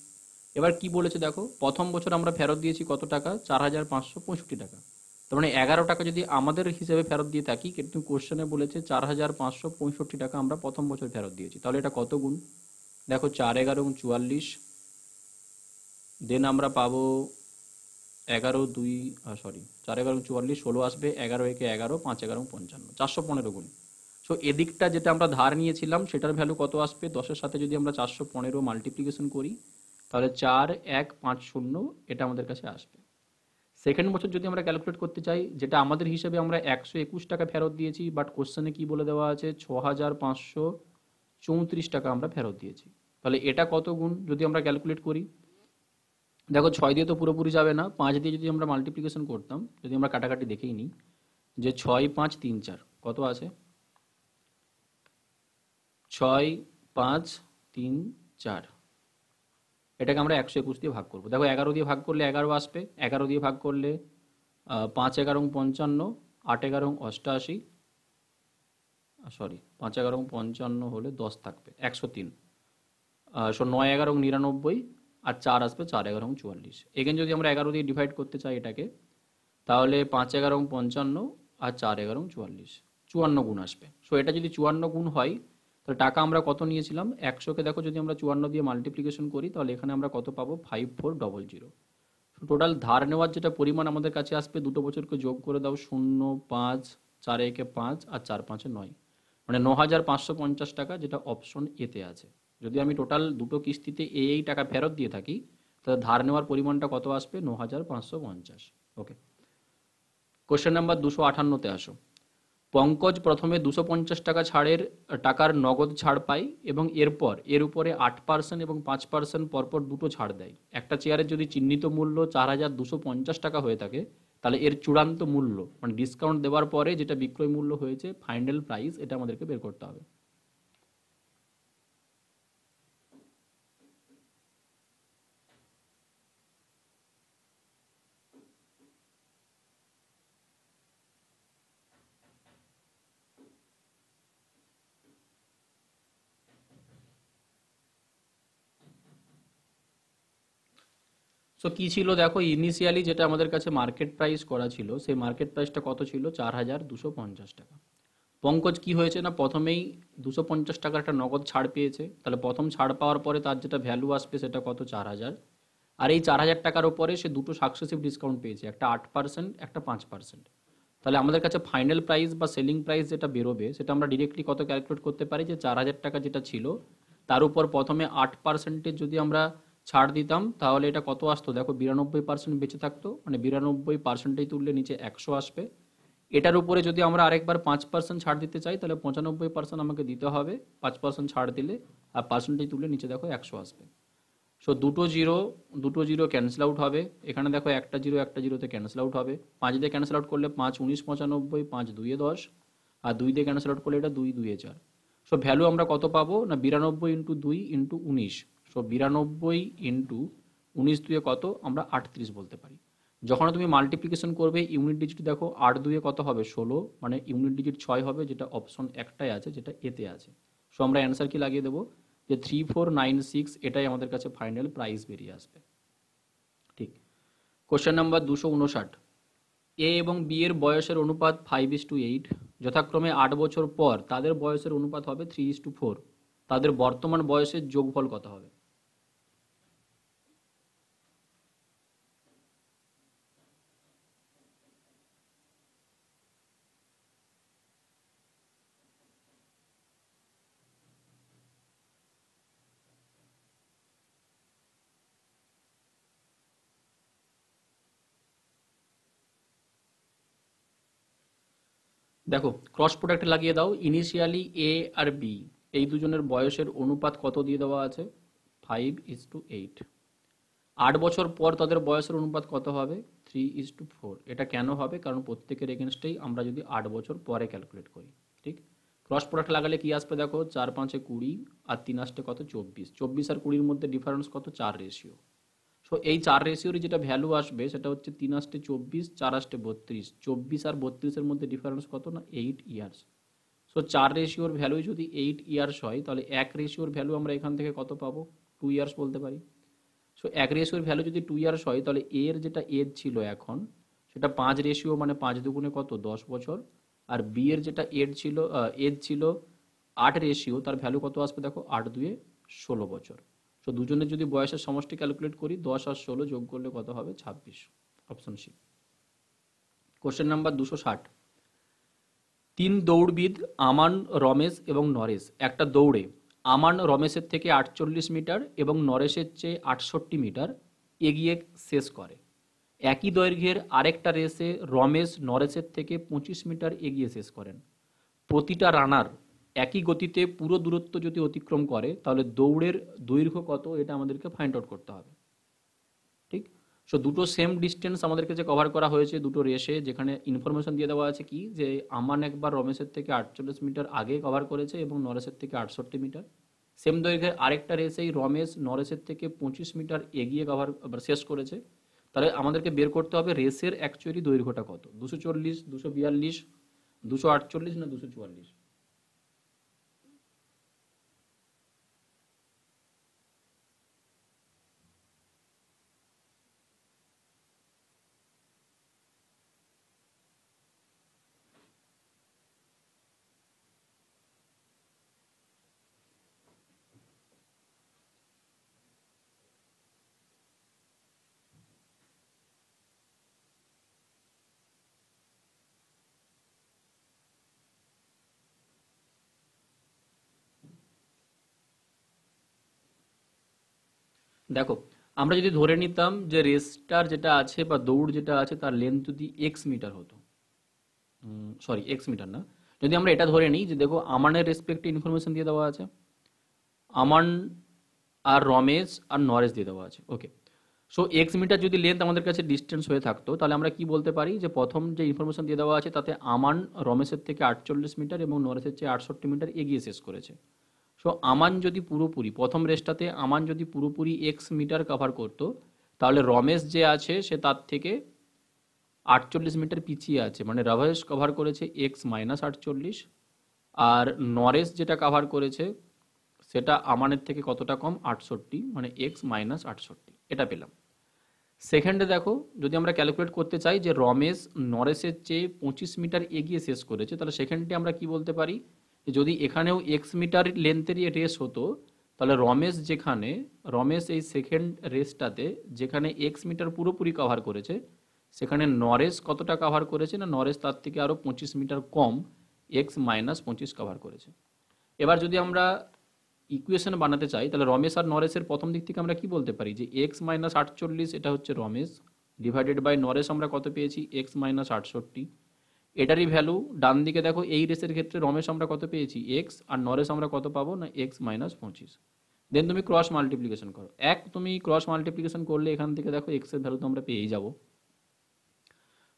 এবার কি বলেছে দেখো, প্রথম বছর আমরা ফেরত দিয়েছি কত টাকা, 4,565 টাকা। তার মানে 11 টাকা যদি আমাদের হিসেবে ফেরত দিয়ে থাকি, কিন্তু কোশ্চেনে বলেছে 4,565 টাকা আমরা প্রথম বছর ফেরত দিয়েছি, তাহলে এটা কত গুণ, দেখো 4 11 44, দেন আমরা পাবো 11 2 সরি 4 11 44, 16 আসবে, 11 1 11, 5 11 55, 415 গুণ। সো এদিকটা যেটা আমরা ধার নিয়েছিলাম সেটার ভ্যালু কত আসবে, 10-এর সাথে যদি আমরা 415 মাল্টিপ্লিকেশন করি তাহলে 4150 এটা আমাদের কাছে আসবে। সেকেন্ড বছর যদি আমরা ক্যালকুলেট করতে চাই, যেটা আমাদের হিসেবে আমরা 121 টাকা ফেরত দিয়েছি, বাট কোশ্চেনে কি বলে দেওয়া আছে 6,534 টাকা আমরা ফেরত দিয়েছি, তাহলে এটা কত গুণ যদি আমরা ক্যালকুলেট করি, দেখো 6 দিয়ে তো পুরোপুরি যাবে না, 5 দিয়ে যদি আমরা মাল্টিপ্লিকেশন করতাম, যদি আমরা কাটাকাটি দেখেই নিই যে 6 5 3 4 কত আছে, 6 5 3 4, এটাকে আমরা 121 দিয়ে ভাগ করবো। দেখো 11 দিয়ে ভাগ করলে 11 আসবে, 11 দিয়ে ভাগ করলে 5 11 55, 8 11 88, সরি 5 11 55 হলে 10 থাকবে 103, 9 11 99, আর 4 আসবে 4 11 44। এখানে যদি আমরা 11 দিয়ে ডিভাইড করতে চাই এটাকে, তাহলে 5 11 55 আর 4 11 44, 54 গুণ আসবে। সো এটা যদি 54 গুণ হয় তাহলে টাকা আমরা কত নিয়েছিলাম, 100-কে দেখো যদি আমরা 54 দিয়ে মাল্টিপ্লিকেশন করি তাহলে এখানে আমরা কত পাবো, 5400। টোটাল ধার নেওয়ার যেটা পরিমাণ আমাদের কাছে আসবে, দুটো বছরকে যোগ করে দাও, 0 5 4 1 5 আর 4 5 9, মানে 9,550 টাকা, যেটা অপশন এতে আছে। যদি আমি টোটাল দুটো কিস্তিতে এই টাকা ফেরত দিয়ে থাকি তাহলে ধার নেওয়ার পরিমাণটা কত আসবে, 9,550। ওকে, কোশ্চেন নাম্বার 258-তে আসো। পঙ্কজ প্রথমে 250 টাকা ছাড়ের টাকার নগদ ছাড় পায় এবং এরপর এর উপরে 8% এবং 5% পরপর দুটো ছাড় দেয়। একটা চেয়ারের যদি চিহ্নিত মূল্য 4,250 টাকা হয়ে থাকে তাহলে এর চূড়ান্ত মূল্য, মানে ডিসকাউন্ট দেওয়ার পরে যেটা বিক্রয় মূল্য হয়েছে, ফাইনাল প্রাইস, এটা আমাদেরকে বের করতে হবে। সো কী ছিল দেখো, ইনিশিয়ালি যেটা আমাদের কাছে মার্কেট প্রাইস করা ছিল সেই মার্কেট প্রাইসটা কত ছিল, 4,250 টাকা। পঙ্কজ কি হয়েছে না, প্রথমেই 250 টাকার একটা নগদ ছাড় পেয়েছে, তাহলে প্রথম ছাড় পাওয়ার পরে তার যেটা ভ্যালু আসবে সেটা কত, 4,000। আর এই 4,000 টাকার ওপরে সে দুটো সাকসেসিভ ডিসকাউন্ট পেয়েছে, একটা 8%, একটা 5%। তাহলে আমাদের কাছে ফাইনাল প্রাইস বা সেলিং প্রাইস যেটা বেরোবে সেটা আমরা ডিরেক্টলি কত ক্যালকুলেট করতে পারি, যে 4,000 টাকা যেটা ছিল তার উপর প্রথমে 8% যদি আমরা ছাড় দিতাম তাহলে এটা কত আসতো দেখো, 92% বেঁচে থাকতো, মানে 92% তুললে নিচে 100 আসবে। এটার উপরে যদি আমরা আরেকবার 5% ছাড় দিতে চাই তাহলে 95% আমাকে দিতে হবে, 5% ছাড় দিলে আর পার্সেন্টেজ তুললে নিচে দেখো 100 আসবে। সো দুটো জিরো ক্যান্সেল আউট হবে, এখানে দেখো একটা জিরোতে ক্যান্সেল আউট হবে, 5 দিয়ে ক্যান্সেল আউট করলে 5 19 95, 5 2 10, আর 2 দিয়ে ক্যান্সেল আউট করলে এটা 2 2 4। সো ভ্যালু আমরা কত পাবো না 92 ইন্টু 2 ইন্টু 19। সো 92 ইন্টু 19 দুয়ে কত আমরা 38 বলতে পারি। যখন তুমি মাল্টিপ্লিকেশন করবে ইউনিট ডিজিট দেখো 8 দুয়ে কত হবে 16, মানে ইউনিট ডিজিট 6 হবে, যেটা অপশন একটাই আছে, যেটা এতে আছে। সো আমরা অ্যান্সার কি লাগিয়ে দেবো যে 3496, এটাই আমাদের কাছে ফাইনাল প্রাইস বেরিয়ে আসবে। ঠিক। কোশ্চেন নাম্বার 259, এ এবং বি এর বয়সের অনুপাত 5:8, যথাক্রমে 8 বছর পর তাদের বয়সের অনুপাত হবে 3:4, তাদের বর্তমান বয়সের যোগফল কত হবে? দেখো ক্রস প্রোডাক্ট লাগিয়ে দাও, ইনিশিয়ালি এ আর বি এই দুজনের বয়সের অনুপাত কত দিয়ে দেওয়া আছে 5:8। 8 বছর পর তাদের বয়সের অনুপাত কত হবে 3:4। এটা কেন হবে, কারণ প্রত্যেকের এগেনস্টেই আমরা যদি 8 বছর পরে ক্যালকুলেট করি। ঠিক। ক্রস প্রোডাক্ট লাগালে কি আসবে দেখো, 4 5 20 আর 3 আসতে কত 24, 24 আর 20-র মধ্যে ডিফারেন্স কত 4 রেশিও। সো এই 4 রেশিওর যেটা ভ্যালু আসবে সেটা হচ্ছে 3 আসতে 24, 4 আসতে 32, 24 আর 32-এর মধ্যে ডিফারেন্স কত না 8 ইয়ার্স। সো 4 রেশিওর ভ্যালু যদি 8 ইয়ার্স হয় তাহলে 1 রেশিওর ভ্যালু আমরা এখান থেকে কত পাবো 2 ইয়ার্স বলতে পারি। সো 1 রেশিওর ভ্যালু যদি 2 ইয়ার্স হয় তাহলে এর যেটা এজ ছিল এখন সেটা 5 রেশিও, মানে 5 দুগুণে কত 10 বছর, আর বি এর যেটা এজ ছিল 8 রেশিও, তার ভ্যালু কত আসবে দেখো 8 2 16 বছর। সো দুজনের যদি বয়সের সমষ্টি ক্যালকুলেট করি 10 আর 16 যোগ করলে কত হবে 26, অপশন সি। কোশ্চেন নাম্বার 260, 3 দৌড়বিদ আমান, রমেশ এবং নরেশ একটা দৌড়ে আমান রমেশের থেকে 48 মিটার এবং নরেশের চেয়ে 68 মিটার এগিয়ে শেষ করে। একই দৈর্ঘ্যের আরেকটা রেসে রমেশ নরেশের থেকে 25 মিটার এগিয়ে শেষ করেন। প্রতিটা রানার একই গতিতে পুরো দূরত্ব যদি অতিক্রম করে তাহলে দৌড়ের দৈর্ঘ্য কত, এটা আমাদেরকে ফাইন্ড আউট করতে হবে। ঠিক। সো দুটো সেম ডিস্টেন্স আমাদেরকে যে কভার করা হয়েছে দুটো রেসে, যেখানে ইনফরমেশন দিয়ে দেওয়া আছে কি যে আমান একবার রমেশের থেকে 48 মিটার আগে কভার করেছে এবং নরেশের থেকে 68 মিটার। সেম দৈর্ঘ্যের আরেকটা রেসেই রমেশ নরেশের থেকে 25 মিটার এগিয়ে শেষ করেছে। তাহলে আমাদেরকে বের করতে হবে রেসের অ্যাকচুয়ালি দৈর্ঘ্যটা কত, 240, 242, 248 না 244। দেখো আমরা যদি ধরে নিতাম যে রেসটার যেটা আছে বা দৌড় যেটা আছে তার লেন্থ যদি এক্স মিটার হতো, সরি এক্স মিটার না, যদি আমরা এটা ধরে নিই যে দেখো আমানের রেসপেক্টে ইনফরমেশন দিয়ে দেওয়া আছে, আমান আর রমেশ আর নরেশ দিয়ে দেওয়া আছে। ওকে। সো এক্স মিটার যদি লেন্থ আমাদের কাছে ডিস্টেন্স হয়ে থাকতো তাহলে আমরা কি বলতে পারি যে প্রথম যে ইনফরমেশন দিয়ে দেওয়া আছে তাতে আমান রমেশের থেকে 48 মিটার এবং নরেশের চেয়ে 68 মিটার এগিয়ে শেষ করেছে। সো আমান যদি পুরোপুরি প্রথম রেসটাতে আমান যদি পুরোপুরি এক্স মিটার কভার করতো তাহলে রমেশ যে আছে সে তার থেকে 48 মিটার পিছিয়ে আছে, মানে রমেশ কভার করেছে x-48, আর নরেশ যেটা কভার করেছে সেটা আমানের থেকে কতটা কম 68, মানে x-68। এটা পেলাম। সেকেন্ডে দেখো যদি আমরা ক্যালকুলেট করতে চাই যে রমেশ নরেশের চেয়ে 25 মিটার এগিয়ে শেষ করেছে তাহলে সেকেন্ডে আমরা কি বলতে পারি যে যদি এখানেও এক্স মিটার লেন্থেরই রেস হতো তাহলে রমেশ এই সেকেন্ড রেসটাতে যেখানে এক্স মিটার পুরোপুরি কভার করেছে সেখানে নরেশ কতটা কাভার করেছে না, নরেশ তার থেকে আরও 25 মিটার কম এক্স মাইনাস 25 কাভার করেছে। এবার যদি আমরা ইকুয়েশন বানাতে চাই তাহলে রমেশ আর নরেশের প্রথম দিক থেকে আমরা কি বলতে পারি যে এক্স মাইনাস 48 এটা হচ্ছে রমেশ, ডিভাইডেড বাই নরেশ আমরা কত পেয়েছি এক্স মাইনাস 68। এটারই ভ্যালু ডান দিকে দেখো, এই রেসের ক্ষেত্রে রমেশ আমরা কত পেয়েছি এক্স, আর নরেশ আমরা কত পাবো না এক্স মাইনাস 25। দেন তুমি ক্রস মাল্টিপ্লিকেশন করো, তুমি ক্রস মাল্টিপ্লিকেশন করলে এখান থেকে দেখো এক্সের ভ্যালু তো আমরা পেয়েই যাবো।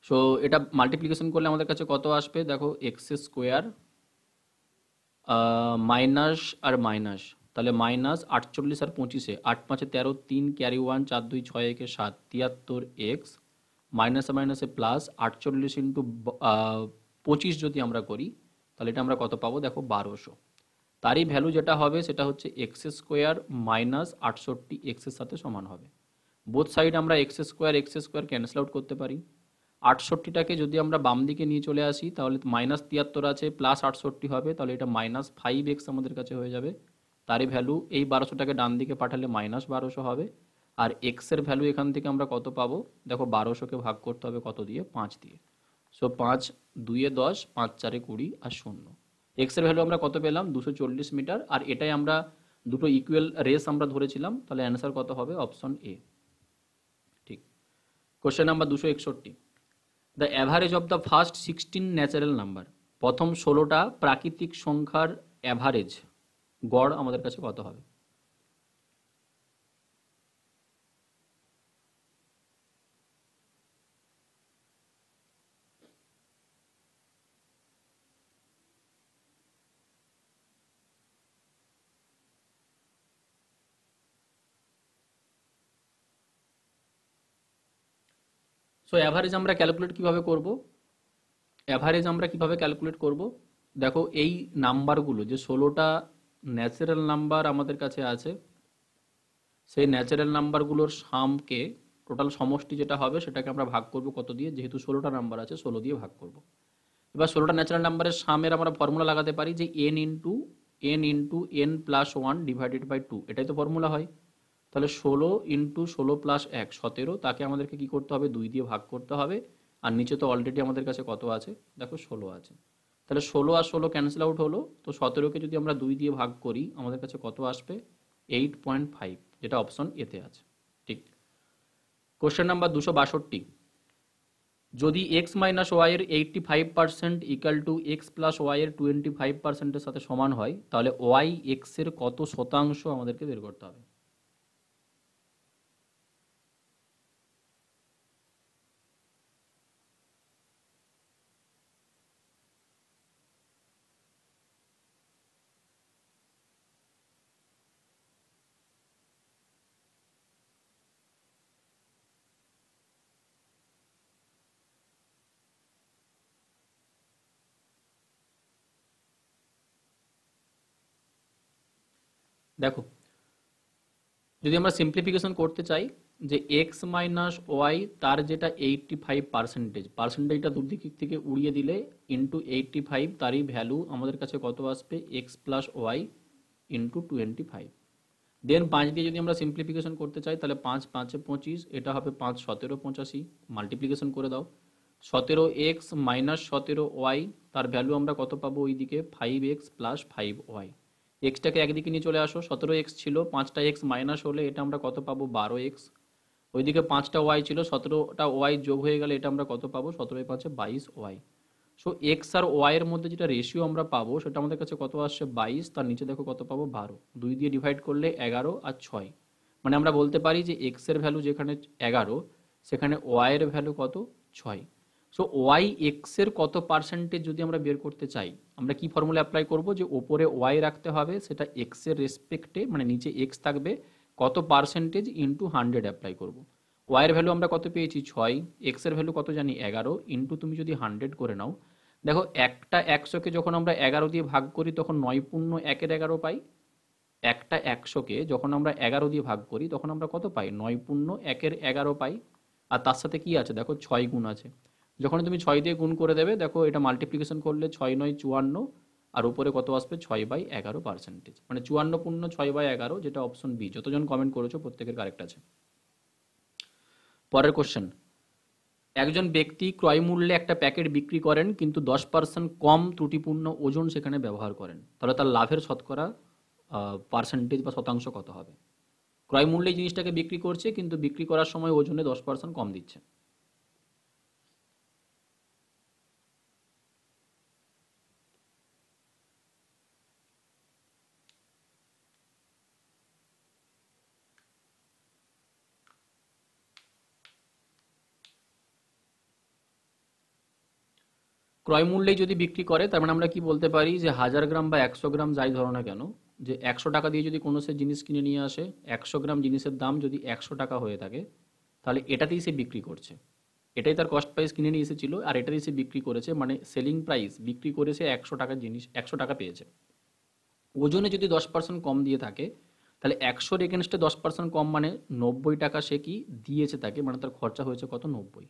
সো এটা মাল্টিপ্লিকেশন করলে আমাদের কাছে কত আসবে দেখো, এক্স স্কোয়ার মাইনাস আর মাইনাস, তাহলে মাইনাস 48 আর 25, 8 5 13, 3 ক্যারি 1, 4 2 6 1 7, 73 এক্স মাইনাসে মাইনাসে প্লাস 48 ইন্টু 25 যদি আমরা করি তাহলে এটা আমরা কত পাবো দেখো 1200। তারই ভ্যালু যেটা হবে সেটা হচ্ছে এক্স স্কোয়ার মাইনাস 68 এক্সের সাথে সমান হবে। বোথ সাইড আমরা এক্স স্কোয়ার ক্যান্সেল আউট করতে পারি। 68টাকে যদি আমরা বাম দিকে নিয়ে চলে আসি তাহলে মাইনাস 73 আছে প্লাস 68 হবে, তাহলে এটা মাইনাস 5x আমাদের কাছে হয়ে যাবে। তারই ভ্যালু এই 1200টাকে ডান দিকে পাঠালে মাইনাস 1200 হবে। আর এক্সের ভ্যালু এখান থেকে আমরা কত পাবো দেখো, 1200কে ভাগ করতে হবে কত দিয়ে, 5 দিয়ে। সো 5 2 10, 5 4 20 আর 0। এক্সের ভ্যালু আমরা কত পেলাম 240 মিটার, আর এটাই আমরা দুটো ইকুয়াল রেস আমরা ধরেছিলাম, তাহলে অ্যান্সার কত হবে অপশন এ। ঠিক। Question number 261, the average of the first 16 natural number, প্রথম 16টা প্রাকৃতিক সংখ্যার অ্যাভারেজ গড় আমাদের কাছে কত হবে। সো অ্যাভারেজ আমরা ক্যালকুলেট কিভাবে করব, দেখো এই নাম্বারগুলো যে 16টা ন্যাচারাল নাম্বার আমাদের কাছে আছে, সেই ন্যাচারাল নাম্বারগুলোর সামকে টোটাল সমষ্টি যেটা হবে সেটাকে আমরা ভাগ করব কত দিয়ে, যেহেতু 16টা নাম্বার আছে 16 দিয়ে ভাগ করব। এবার 16টা ন্যাচারাল নাম্বারের সামের আমরা ফর্মুলা লাগাতে পারি যে n প্লাস 1 ডিভাইডেড বাই 2, এটাই তো ফর্মুলা হয়। তাহলে 16 ইন্টু 16 প্লাস 1 17, তাকে আমাদেরকে কি করতে হবে 2 দিয়ে ভাগ করতে হবে। আর নিচে তো অলরেডি আমাদের কাছে কত আছে দেখো 16 আছে, তাহলে 16 আর 16 ক্যান্সেল আউট হলো, তো 17কে যদি আমরা 2 দিয়ে ভাগ করি আমাদের কাছে কত আসবে 8.5, যেটা অপশন এতে আছে। ঠিক। কোশ্চেন নাম্বার 262, যদি এক্স মাইনাস ওয়াই এর 85% equal to x plus y এর 25%-এর সাথে সমান হয়, তাহলে ওয়াই এক্স এর কত শতাংশ আমাদেরকে বের করতে হবে। দেখো যদি আমরা সিম্পলিফিকেশন করতে চাই যে এক্স মাইনাস ওয়াই তার যেটা 85%, দুদিক থেকে উড়িয়ে দিলে ইন্টু 85, তারই ভ্যালু আমাদের কাছে কত আসবে এক্স প্লাস ওয়াই ইন্টু 25। দেন 5 দিয়ে যদি আমরা সিম্পলিফিকেশন করতে চাই তাহলে 5 5 25, এটা হবে 5 17 85, মাল্টিপ্লিকেশন করে দাও। 17x মাইনাস 17y, তার ভ্যালু আমরা কত পাবো ওইদিকে 5x প্লাস 5y। এক্সটাকে একদিকে নিয়ে চলে আসো, 17x ছিল, 5টা x মাইনাস হলে এটা আমরা কত পাবো 12x। ওইদিকে 5টা y ছিল, 17টা y যোগ হয়ে গেলে এটা আমরা কত পাবো 17 5 22y। সো এক্স আর ওয়াই এর মধ্যে যেটা রেশিও আমরা পাবো সেটা আমাদের কাছে কত আসছে 22, তার নিচে দেখো কত পাবো 12, 2 দিয়ে ডিভাইড করলে 11 আর 6। মানে আমরা বলতে পারি যে এক্স এর ভ্যালু যেখানে 11 সেখানে ওয়াই এর ভ্যালু কত 6। সো ওয়াই এক্স এর কত পার্সেন্টেজ যদি আমরা বের করতে চাই, আমরা কি ফর্মুলা অ্যাপ্লাই করব যে ওপরে ওয়াই রাখতে হবে, সেটা এক্স এর রেসপেক্টে মানে নিচে এক্স থাকবে, কত পার্সেন্টেজ ইন্টু 100 অ্যাপ্লাই করব। ওয়াই এর ভ্যালু আমরা কত পেয়েছি 6, এক্স এর ভ্যালু কত জানি 11, ইন্টু তুমি যদি 100 করে নাও, দেখো একটা 100কে যখন আমরা 11 দিয়ে ভাগ করি তখন 9 পূর্ণ 1-এর 11 পাই। একটা 100কে যখন আমরা 11 দিয়ে ভাগ করি তখন আমরা কত পাই 9 পূর্ণ 1-এর 11 পাই। আর তার সাথে কি আছে দেখো 6 গুণ আছে, যখন তুমি 6 দিয়ে গুণ করে দেবে দেখো এটা মাল্টিপ্লিকেশন করলে 6 9 54, আর উপরে কত আসবে 6/11%, মানে 54 পূর্ণ 6/11, যেটা অপশন বি। যতজন কমেন্ট করেছো প্রত্যেকের কারেক্ট আছে। পরের কোশ্চেন, একজন ব্যক্তি ক্রয় মূল্যে একটা প্যাকেট বিক্রি করেন কিন্তু 10% কম ত্রুটিপূর্ণ ওজন সেখানে ব্যবহার করেন, তাহলে তার লাভের শতকরা পার্সেন্টেজ বা শতাংশ কত হবে? ক্রয় মূল্যে এই জিনিসটাকে বিক্রি করছে কিন্তু বিক্রি করার সময় ওজনে 10% কম দিচ্ছে। ক্রয় মূল্যেই যদি বিক্রি করে তার মানে আমরা কি বলতে পারি যে 1000 গ্রাম বা 100 গ্রাম যাই ধরো না কেন, যে 100 টাকা দিয়ে যদি কোনো সে জিনিস কিনে নিয়ে আসে, 100 গ্রাম জিনিসের দাম যদি 100 টাকা হয়ে থাকে, তাহলে এটাতেই সে বিক্রি করছে। এটাই তার কস্ট প্রাইস কিনে নিয়ে এসেছিল আর এটাতেই সে বিক্রি করেছে, মানে সেলিং প্রাইস বিক্রি করে সে 100 টাকার জিনিস 100 টাকা পেয়েছে। ওজনে যদি 10% কম দিয়ে থাকে, তাহলে 100-র এগেনস্টে 10% কম মানে 90 টাকা সে কি দিয়েছে তাকে, মানে তার খরচা হয়েছে কত? 90।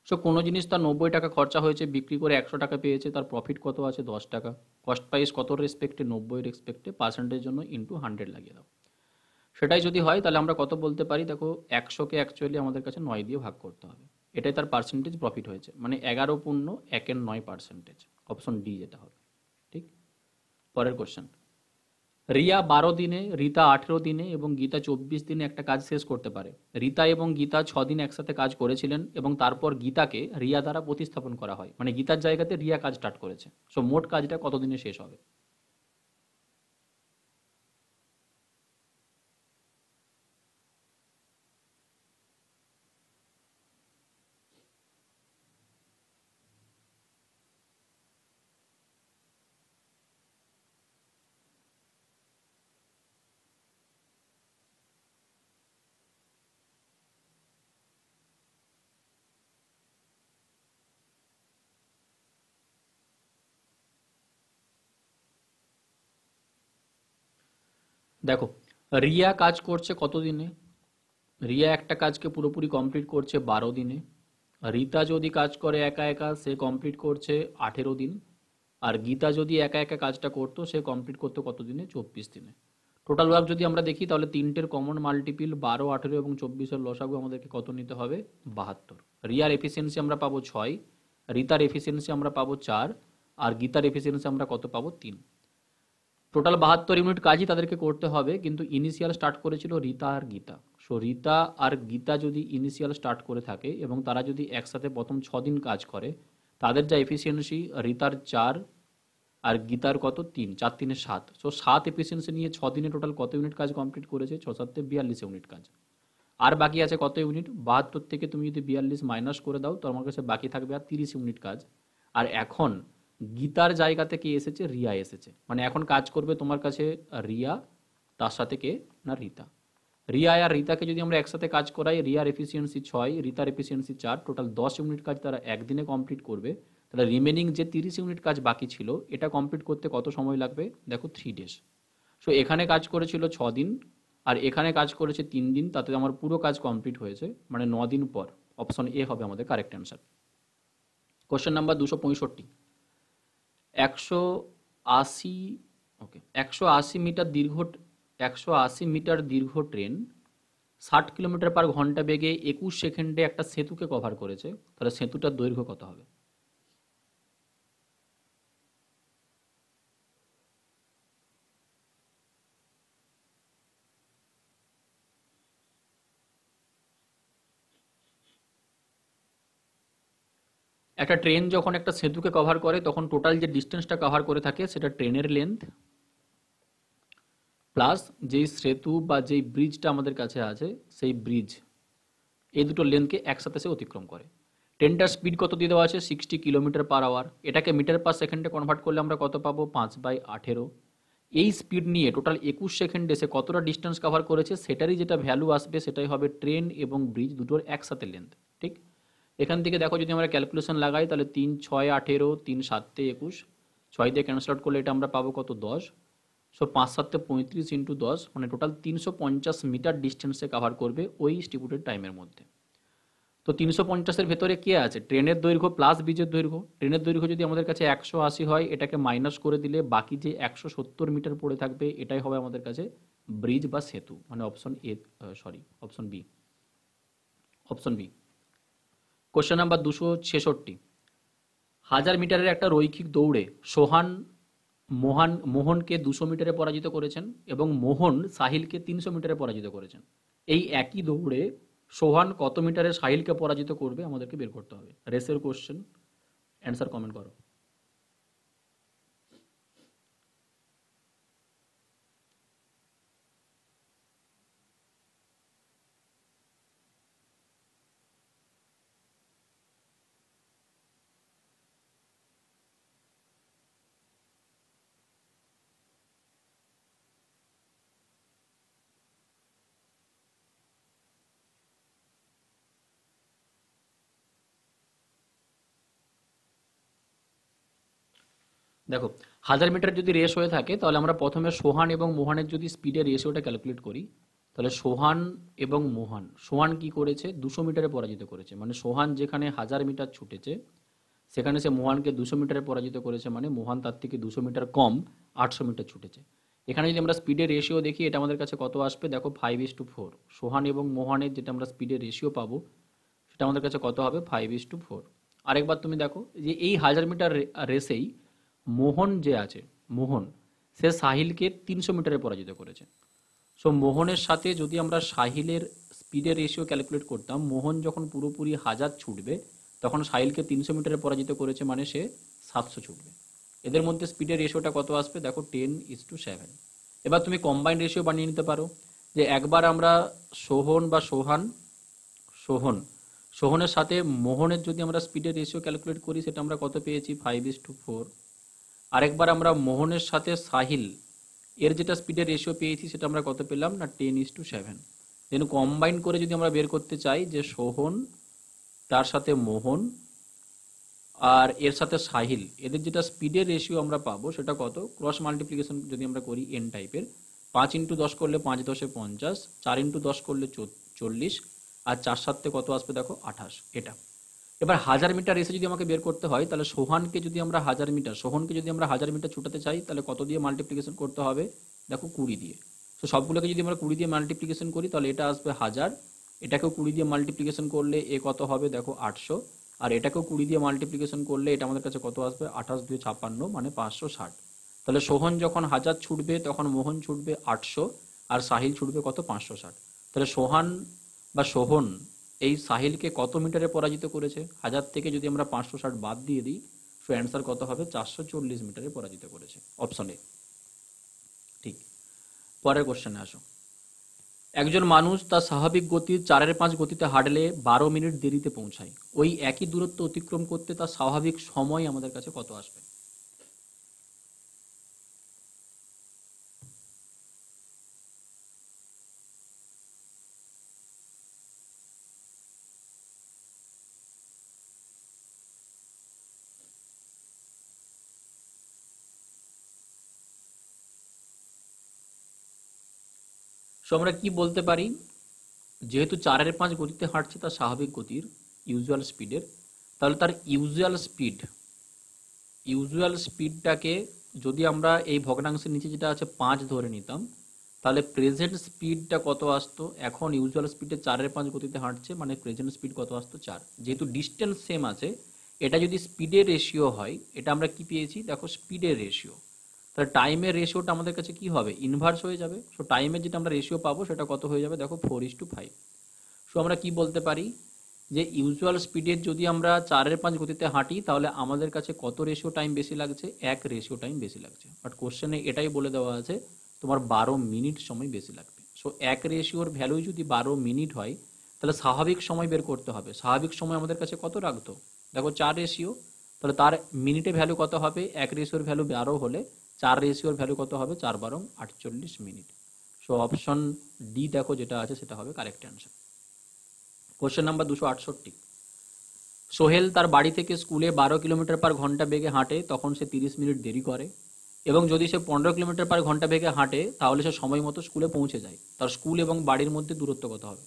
সো কোনো জিনিস তার 90 টাকা খরচা হয়েছে, বিক্রি করে 100 টাকা পেয়েছে, তার প্রফিট কত আছে? 10 টাকা। কস্ট প্রাইস কত রেসপেক্টে? 90 রেসপেক্টে, পার্সেন্টের জন্য ইন্টু 100 লাগিয়ে দাও। সেটাই যদি হয় তাহলে আমরা কত বলতে পারি? দেখো, 100কে অ্যাকচুয়ালি আমাদের কাছে 9 দিয়ে ভাগ করতে হবে, এটাই তার পার্সেন্টেজ প্রফিট হয়েছে, মানে 11.1/9 অপশন ডি যেটা হবে। ঠিক। পরের কোশ্চেন। রিয়া 12 দিনে, রিতা 18 দিনে এবং গীতা 24 দিনে একটা কাজ শেষ করতে পারে। রিতা এবং গীতা 6 দিন একসাথে কাজ করেছিলেন এবং তারপর গীতাকে রিয়া দ্বারা প্রতিস্থাপন করা হয়, মানে গীতার জায়গাতে রিয়া কাজ স্টার্ট করেছে। সো মোট কাজটা কতদিনে শেষ হবে? দেখো, রিয়া কাজ করছে কতদিনে? রিয়া একটা কাজকে পুরোপুরি কমপ্লিট করছে 12 দিনে। রীতা যদি কাজ করে একা একা, সে কমপ্লিট করছে 18 দিন। আর গীতা যদি একা একা কাজটা করতো, সে কমপ্লিট করতো কত দিনে? 24 দিনে। টোটাল ওয়ার্ক যদি আমরা দেখি তাহলে তিনটের কমন মাল্টিপিল 12, 18 এবং 24-এর লসাগু আমাদেরকে কত নিতে হবে? 72। রিয়ার এফিসিয়েন্সি আমরা পাবো 6, রীতার এফিসিয়েন্সি আমরা পাবো 4, আর গীতার এফিসিয়েন্সি আমরা কত পাবো? 3। টোটাল 72 ইউনিট কাজই তাদেরকে করতে হবে, কিন্তু ইনিশিয়াল স্টার্ট করেছিল রীতা আর গীতা। সো রীতা আর গীতা যদি ইনিশিয়াল স্টার্ট করে থাকে এবং তারা যদি একসাথে প্রথম 6 দিন কাজ করে, তাদের যা এফিসিয়েন্সি, রীতার 4 আর গীতার কত? 3, 4 3 7। সো 7 এফিসিয়েন্সি নিয়ে 6 দিনে টোটাল কত ইউনিট কাজ কমপ্লিট করেছে? 6 7 42 ইউনিট কাজ। আর বাকি আছে কত ইউনিট? 72 থেকে তুমি যদি 42 মাইনাস করে দাও তো আমার কাছে বাকি থাকবে আর 30 ইউনিট কাজ। আর এখন গীতার জায়গাতে কে এসেছে? রিয়া এসেছে, মানে এখন কাজ করবে তোমার কাছে রিয়া, তার সাথে কে না রীতা। রিয়া আর রীতাকে যদি আমরা একসাথে কাজ করাই, রিয়ার এফিসিয়েন্সি 6, রীতার এফিসিয়েন্সি 4, টোটাল 10 ইউনিট কাজ তারা একদিনে কমপ্লিট করবে। তাহলে রিমেনিং যে 30 ইউনিট কাজ বাকি ছিল, এটা কমপ্লিট করতে কত সময় লাগবে? দেখো, 3 ডেজ। সো এখানে কাজ করেছিল 6 দিন আর এখানে কাজ করেছে 3 দিন, তাতে আমার পুরো কাজ কমপ্লিট হয়েছে, মানে 9 দিন পর। অপশন এ হবে আমাদের কারেক্ট অ্যান্সার। Question number 265। 180, ওকে, 180 মিটার দীর্ঘ ট্রেন 60 কিলোমিটার/ঘন্টা বেগে 21 সেকেন্ডে একটা সেতুকে কভার করেছে, তাহলে সেতুটার দৈর্ঘ্য কত হবে? একটা ট্রেন যখন একটা সেতুকে কভার করে তখন টোটাল যে ডিস্টেন্সটা কভার করে থাকে সেটা ট্রেনের লেন্থ প্লাস যেই সেতু বা যেই ব্রিজটা আমাদের কাছে আছে সেই ব্রিজ, এই দুটো লেনকে একসাথে সে অতিক্রম করে। ট্রেনটার স্পিড কত দিয়ে দেওয়া আছে? 60 কিলোমিটার/আওয়ার। এটাকে মিটার/সেকেন্ডে কনভার্ট করলে আমরা কত পাবো? 5/18। এই স্পিড নিয়ে টোটাল 21 সেকেন্ডে সে কতটা ডিস্টেন্স কভার করেছে, সেটারই যেটা ভ্যালু আসবে সেটাই হবে ট্রেন এবং ব্রিজ দুটোর একসাথে লেন্থ। ঠিক। এখান থেকে দেখো, যদি আমরা ক্যালকুলেশন লাগাই তাহলে 3 6 18, 3 7 21, 6 দিয়ে ক্যান্সেল আউট করলে এটা আমরা পাবো কত? 10। সো 5 7 35 ইন্টু 10, মানে টোটাল 350 মিটার ডিস্টেন্সে কাভার করবে ওই স্টিপুটেড টাইমের মধ্যে। তো 350-এর ভেতরে কে আছে? ট্রেনের দৈর্ঘ্য প্লাস ব্রিজের দৈর্ঘ্য। ট্রেনের দৈর্ঘ্য যদি আমাদের কাছে 180 হয়, এটাকে মাইনাস করে দিলে বাকি যে 170 মিটার পড়ে থাকবে এটাই হবে আমাদের কাছে ব্রিজ বা সেতু, মানে option A, sorry option B, option B. Question number 266, 1000 মিটারের একটা রৈখিক দৌড়ে সোহান মোহনকে 200 মিটারে পরাজিত করেছেন এবং মোহন সাহিলকে 300 মিটারে পরাজিত করেছেন। এই একই দৌড়ে সোহান কত মিটারে সাহিলকে পরাজিত করবে আমাদেরকে বের করতে হবে। রেসের কোশ্চেন, অ্যান্সার কমেন্ট করো। দেখো, 1000 মিটার যদি রেস হয়ে থাকে তাহলে আমরা প্রথমে সোহান এবং মোহনের যদি স্পিডের রেশিওটা ক্যালকুলেট করি, তাহলে সোহান এবং সোহান কি করেছে, 200 মিটারে পরাজিত করেছে। মানে সোহান যেখানে 1000 মিটার ছুটেছে সেখানে সে মোহনকে 200 মিটারে পরাজিত করেছে, মানে মোহন তার থেকে 200 মিটার কম 800 মিটার ছুটেছে। এখানে যদি আমরা স্পিডের রেশিও দেখি, এটা আমাদের কাছে কত আসবে, দেখো 5:4। সোহান এবং মোহনের যেটা আমরা স্পিডের রেশিও পাবো সেটা আমাদের কাছে কত হবে, 5:4। আরেকবার তুমি দেখো যে এই 1000 মিটার রেসেই মোহন যে আছে, মোহন সে সাহিলকে 300 মিটারে পরাজিত করেছে। সো মোহনের সাথে যদি আমরা সাহিলের স্পিডের রেশিও ক্যালকুলেট করতাম, মোহন যখন পুরোপুরি 1000 ছুটবে তখন সাহিলকে 300 মিটারে পরাজিত করেছে, মানে সে 700 ছুটবে। এদের মধ্যে স্পিডের রেশিওটা কত আসবে, দেখো 10:7। এবার তুমি কম্বাইন্ড রেশিও বানিয়ে নিতে পারো, যে একবার আমরা সোহন সোহনের সাথে মোহনের যদি আমরা স্পিডের রেশিও ক্যালকুলেট করি সেটা আমরা কত পেয়েছি, 5:4। আরেকবার আমরা মোহনের সাথে সাহিল এর যেটা স্পিডের রেশিও পেয়েছি সেটা আমরা কত পেলাম না, 10:7। দেন কম্বাইন করে যদি আমরা বের করতে চাই যে সোহন তার সাথে মোহন আর এর সাথে সাহিল এদের যেটা স্পিডের রেশিও আমরা পাবো সেটা কত, ক্রস মাল্টিপ্লিকেশন যদি আমরা করি এন টাইপের, 5x10 করলে 5×10 50, 4x10 করলে 40, আর 4×7 কত আসবে দেখো 28। এটা এবার 1000 মিটার রেসে যদি আমাকে বের করতে হয় তাহলে সোহনকে যদি আমরা 1000 মিটার ছুটাতে চাই তাহলে কত দিয়ে মাল্টিপ্লিকেশন করতে হবে, দেখো 20 দিয়ে। তো সবগুলোকে যদি আমরা 20 দিয়ে মাল্টিপ্লিকেশন করি তাহলে এটা আসবে 1000, এটাকেও 20 দিয়ে মাল্টিপ্লিকেশন করলে এ কত হবে দেখো 800, আর এটাকেও 20 দিয়ে মাল্টিপ্লিকেশন করলে এটা আমাদের কাছে কত আসবে, 28 2 56, মানে 560। তাহলে সোহন যখন 1000 ছুটবে তখন মোহন ছুটবে 800 আর সাহিল ছুটবে কত, 560। তাহলে সোহন এই সাহিলকে কত মিটারে পরাজিত করেছে, 1000 থেকে যদি আমরা 560 বাদ দিয়ে দিই সো অ্যান্সার কত হবে, 440 মিটারে পরাজিত করেছে। অপশন এ ঠিক। পরের কোশ্চেনে আসো। একজন মানুষ তার স্বাভাবিক গতির 4/5 গতিতে হাঁটলে 12 মিনিট দেরিতে পৌঁছায়, ওই একই দূরত্ব অতিক্রম করতে তার স্বাভাবিক সময় আমাদের কাছে কত আসবে। সো আমরা কি বলতে পারি, যেহেতু 4/5 গতিতে হাঁটছে তার স্বাভাবিক গতির ইউজুয়াল স্পিডের, তাহলে তার ইউজুয়াল স্পিডটাকে যদি আমরা এই ভগ্নাংশের নিচে যেটা আছে 5 ধরে নিতাম, তাহলে প্রেজেন্ট স্পিডটা কত আসতো, এখন ইউজুয়াল স্পিডে 4/5 গতিতে হাঁটছে মানে প্রেজেন্ট স্পিড কত আসতো, 4। যেহেতু ডিস্টেন্স সেম আছে, এটা যদি স্পিডের রেশিও হয়, এটা আমরা কি পেয়েছি দেখো, স্পিডের রেশিও, তাহলে টাইমের রেশিওটা আমাদের কাছে কি হবে, ইনভার্স হয়ে যাবে। সো টাইমের যেটা আমরা রেশিও পাবো সেটা কত হয়ে যাবে, দেখো 4:5। সো আমরা কি বলতে পারি, যে ইউজুয়াল স্পিডের যদি আমরা 4/5 গতিতে হাঁটি তাহলে আমাদের কাছে কত রেশিও টাইম বেশি লাগছে, 1 রেশিও টাইম বেশি লাগছে। বাট কোশ্চেনে এটাই বলে দেওয়া আছে তোমার 12 মিনিট সময় বেশি লাগবে। সো 1 রেশিওর ভ্যালু যদি 12 মিনিট হয় তাহলে স্বাভাবিক সময় বের করতে হবে। স্বাভাবিক সময় আমাদের কাছে কত রাখতো, দেখো 4 রেশিও, তাহলে তার মিনিটে ভ্যালু কত হবে, 1 রেশিওর ভ্যালু 12 হলে 4 রেশিওর ভ্যালু কত হবে, 4×12 48 মিনিট। সো অপশন ডি দেখো যেটা আছে সেটা হবে correct answer. Question number 268, Sohel তার বাড়ি থেকে স্কুলে 12 কিলোমিটার/ঘন্টা বেগে হাঁটে, তখন সে 30 মিনিট দেরি করে, এবং যদি সে 15 কিলোমিটার/ঘন্টা বেগে হাঁটে তাহলে সে সময় মতো স্কুলে পৌঁছে যায়। তার স্কুল এবং বাড়ির মধ্যে দূরত্ব কত হবে।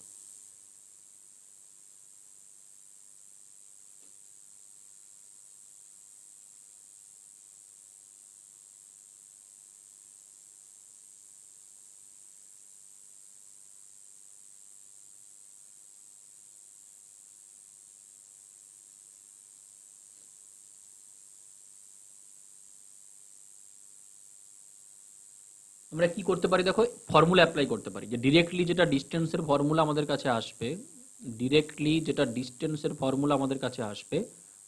আমরা কি করতে পারি দেখো, ফর্মুলা অ্যাপ্লাই করতে পারি যে ডিরেক্টলি যেটা ডিস্টেন্সের ফর্মুলা আমাদের কাছে আসবে,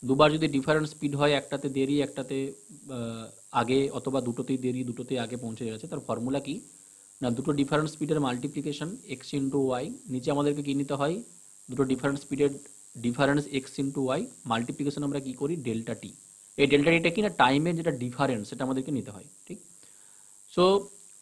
দুবার যদি ডিফারেন্ট স্পিড হয়, একটাতে দেরি একটাতে আগে, অথবা দুটোতেই দেরি দুটোতেই আগে পৌঁছে গেছে, তার ফর্মুলা কি না, দুটো ডিফারেন্ট স্পিডের মাল্টিপ্লিকেশন এক্স ইন্টু ওয়াই, নিচে আমাদেরকে কি নিতে হয়, দুটো ডিফারেন্ট স্পিডের difference x into y, multiplication আমরা কি করি ডেল্টা টি। এই ডেল্টা টিটা কি না, টাইমের যেটা ডিফারেন্স সেটা আমাদেরকে নিতে হয়, ঠিক। সো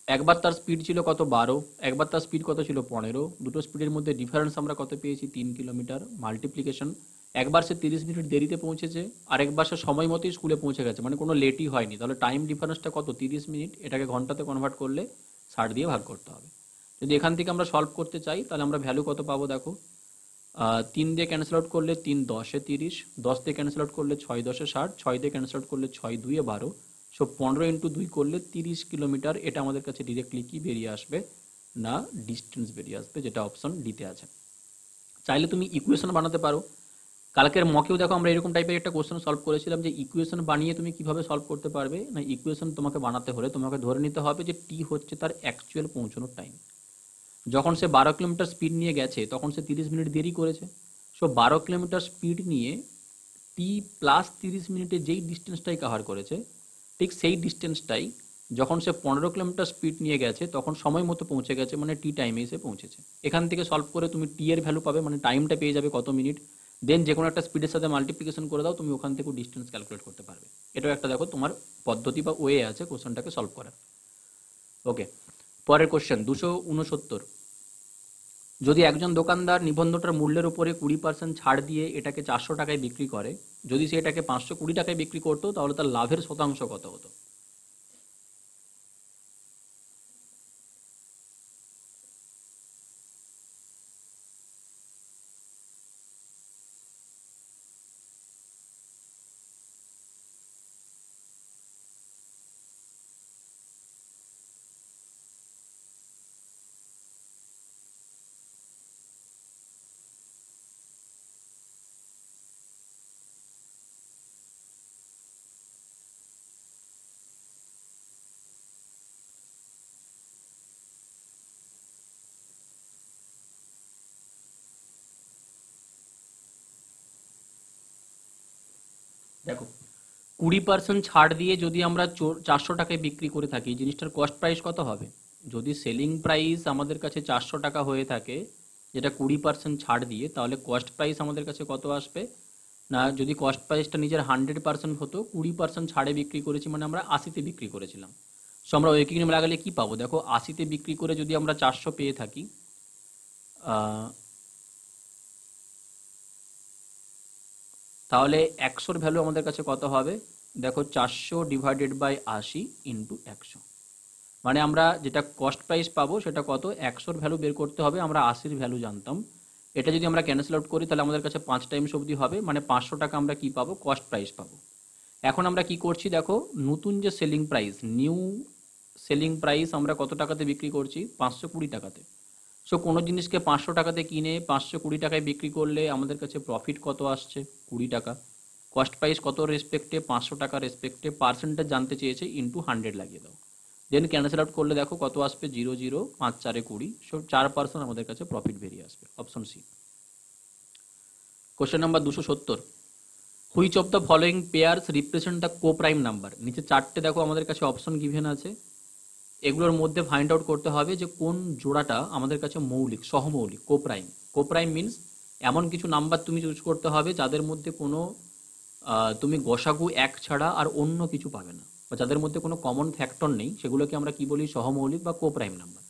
একবার তার স্পিড ছিল কত 12, একবার তার স্পিড কত ছিল 15, দুটো স্পিডের মধ্যে ডিফারেন্স আমরা কত পেয়েছি 3 কিলোমিটার, মাল্টিপ্লিকেশন একবার সে 30 মিনিট দেরিতে পৌঁছেছে, আরেকবার সে সময় মতোই স্কুলে পৌঁছে গেছে, মানে কোনো লেটই হয়নি, তাহলে টাইম ডিফারেন্সটা কত 30 মিনিট, এটাকে ঘন্টাতে কনভার্ট করলে 60 দিয়ে ভাগ করতে হবে। যদি এখান থেকে আমরা সলভ করতে চাই তাহলে আমরা ভ্যালু কত পাবো দেখো, 3 দিয়ে ক্যান্সেল আউট করলে 3 10 30, 10 দিয়ে ক্যান্সেল আউট করলে 6 10 60, 6 দিয়ে ক্যান্সেল আউট করলে 6 2 12, সো 15 ইন্টু 2 করলে 30 কিলোমিটার। এটা আমাদের কাছে ডিরেক্টলি কি বেরিয়ে আসবে না, ডিস্টেন্স বেরিয়ে আসবে, যেটা অপশন ডিতে আছে। চাইলে তুমি ইকুয়েশন বানাতে পারো, কালকের মকেও দেখো আমরা এরকম টাইপের একটা কোশ্চেন সলভ করেছিলাম যে ইকুয়েশন বানিয়ে তুমি কিভাবে সলভ করতে পারবে না, ইকুয়েশন তোমাকে বানাতে হলে তোমাকে ধরে নিতে হবে যে টি হচ্ছে তার অ্যাকচুয়াল পৌঁছানোর টাইম। যখন সে 12 কিলোমিটার স্পিড নিয়ে গেছে তখন সে 30 মিনিট দেরি করেছে, সো 12 কিলোমিটার স্পিড নিয়ে টি প্লাস 30 মিনিটে যেই ডিস্টেন্সটাই কাভার করেছে, ঠিক সেই ডিস্টেন্সটাই যখন সে 15 কিলোমিটার স্পিড নিয়ে গেছে তখন সময় মতো পৌঁছে গেছে, মানে টি টাইমে এসে পৌঁছেছে। এখান থেকে সলভ করে তুমি টি এর ভ্যালু পাবে, মানে টাইমটা পেয়ে যাবে কত মিনিট, দেন যে কোনো একটা স্পিডের সাথে মাল্টিপ্লিকেশন করে দাও, তুমি ওখান থেকে ডিস্টেন্স ক্যালকুলেট করতে পারবে। এটাও একটা দেখো তোমার পদ্ধতি বা ওয়ে আছে কোশ্চেনটাকে সলভ করার। ওকে, পরের কোশ্চেন 269, যদি একজন দোকানদার নিবন্ধটার মূল্যের উপরে 20% ছাড় দিয়ে এটাকে 400 টাকায় বিক্রি করে, যদি সে এটাকে 520 টাকায় বিক্রি করতো তাহলে তার লাভের শতাংশ কত হতো? দেখো, 20% ছাড় দিয়ে যদি আমরা 400 টাকায় বিক্রি করে থাকি, জিনিসটার কস্ট প্রাইস কত হবে? যদি সেলিং প্রাইস আমাদের কাছে 400 টাকা হয়ে থাকে, যেটা 20% ছাড় দিয়ে, তাহলে কস্ট প্রাইস আমাদের কাছে কত আসবে না, যদি কস্ট প্রাইসটা নিজের 100% হতো, 20% ছাড়ে বিক্রি করেছি মানে আমরা 80তে বিক্রি করেছিলাম। সো আমরা ওয়েকিং নিয়ম লাগালে কি পাবো দেখো, 80তে বিক্রি করে যদি আমরা 400 পেয়ে থাকি, তাহলে 100-র ভ্যালু আমাদের কাছে কত হবে দেখো, 400 ডিভাইডেড বাই 80 ইন্টু 100, মানে আমরা যেটা কস্ট প্রাইস পাবো সেটা কত, 100-র ভ্যালু বের করতে হবে, আমরা 80-র ভ্যালু জানতাম। এটা যদি আমরা ক্যান্সেল আউট করি তাহলে আমাদের কাছে 5 টাইমস অবধি হবে, মানে 500 টাকা আমরা কি পাবো, কস্ট প্রাইস পাবো। এখন আমরা কি করছি দেখো, নতুন যে selling price, new selling price আমরা কত টাকাতে বিক্রি করছি, 520 টাকাতে। সো কোনো জিনিসকে 500 টাকাতে কিনে 520 টাকায় বিক্রি করলে আমাদের কাছে প্রফিট কত আসছে, 20 টাকা। কস্ট প্রাইস কত রেসপেক্টে, 500 টাকা রেসপেক্টে, পার্সেন্টেজ জানতে চেয়েছে, ইন্টু 100 লাগিয়ে দাও, দেন ক্যান্সেল আউট করলে দেখো কত আসবে, 0 0 5 4 20, সো 4% আমাদের কাছে প্রফিট বেরিয়ে আসবে, option C. Question number 270, which of the following pairs represent the coprime number. নিচে চারটে দেখো আমাদের কাছে অপশন গিভেন আছে, এগুলোর মধ্যে ফাইন্ড আউট করতে হবে যে কোন জোড়াটা আমাদের কাছে মৌলিক, সহমৌলিক, কোপ্রাইম। কোপ্রাইম মিনস এমন কিছু নাম্বার তুমি চুজ করতে হবে যাদের মধ্যে কোনো তুমি গসাগু এক ছাড়া আর অন্য কিছু পাবে না, বা যাদের মধ্যে কোনো কমন ফ্যাক্টর নেই, সেগুলোকে আমরা কি বলি, সহমৌলিক বা কোপ্রাইম নাম্বার।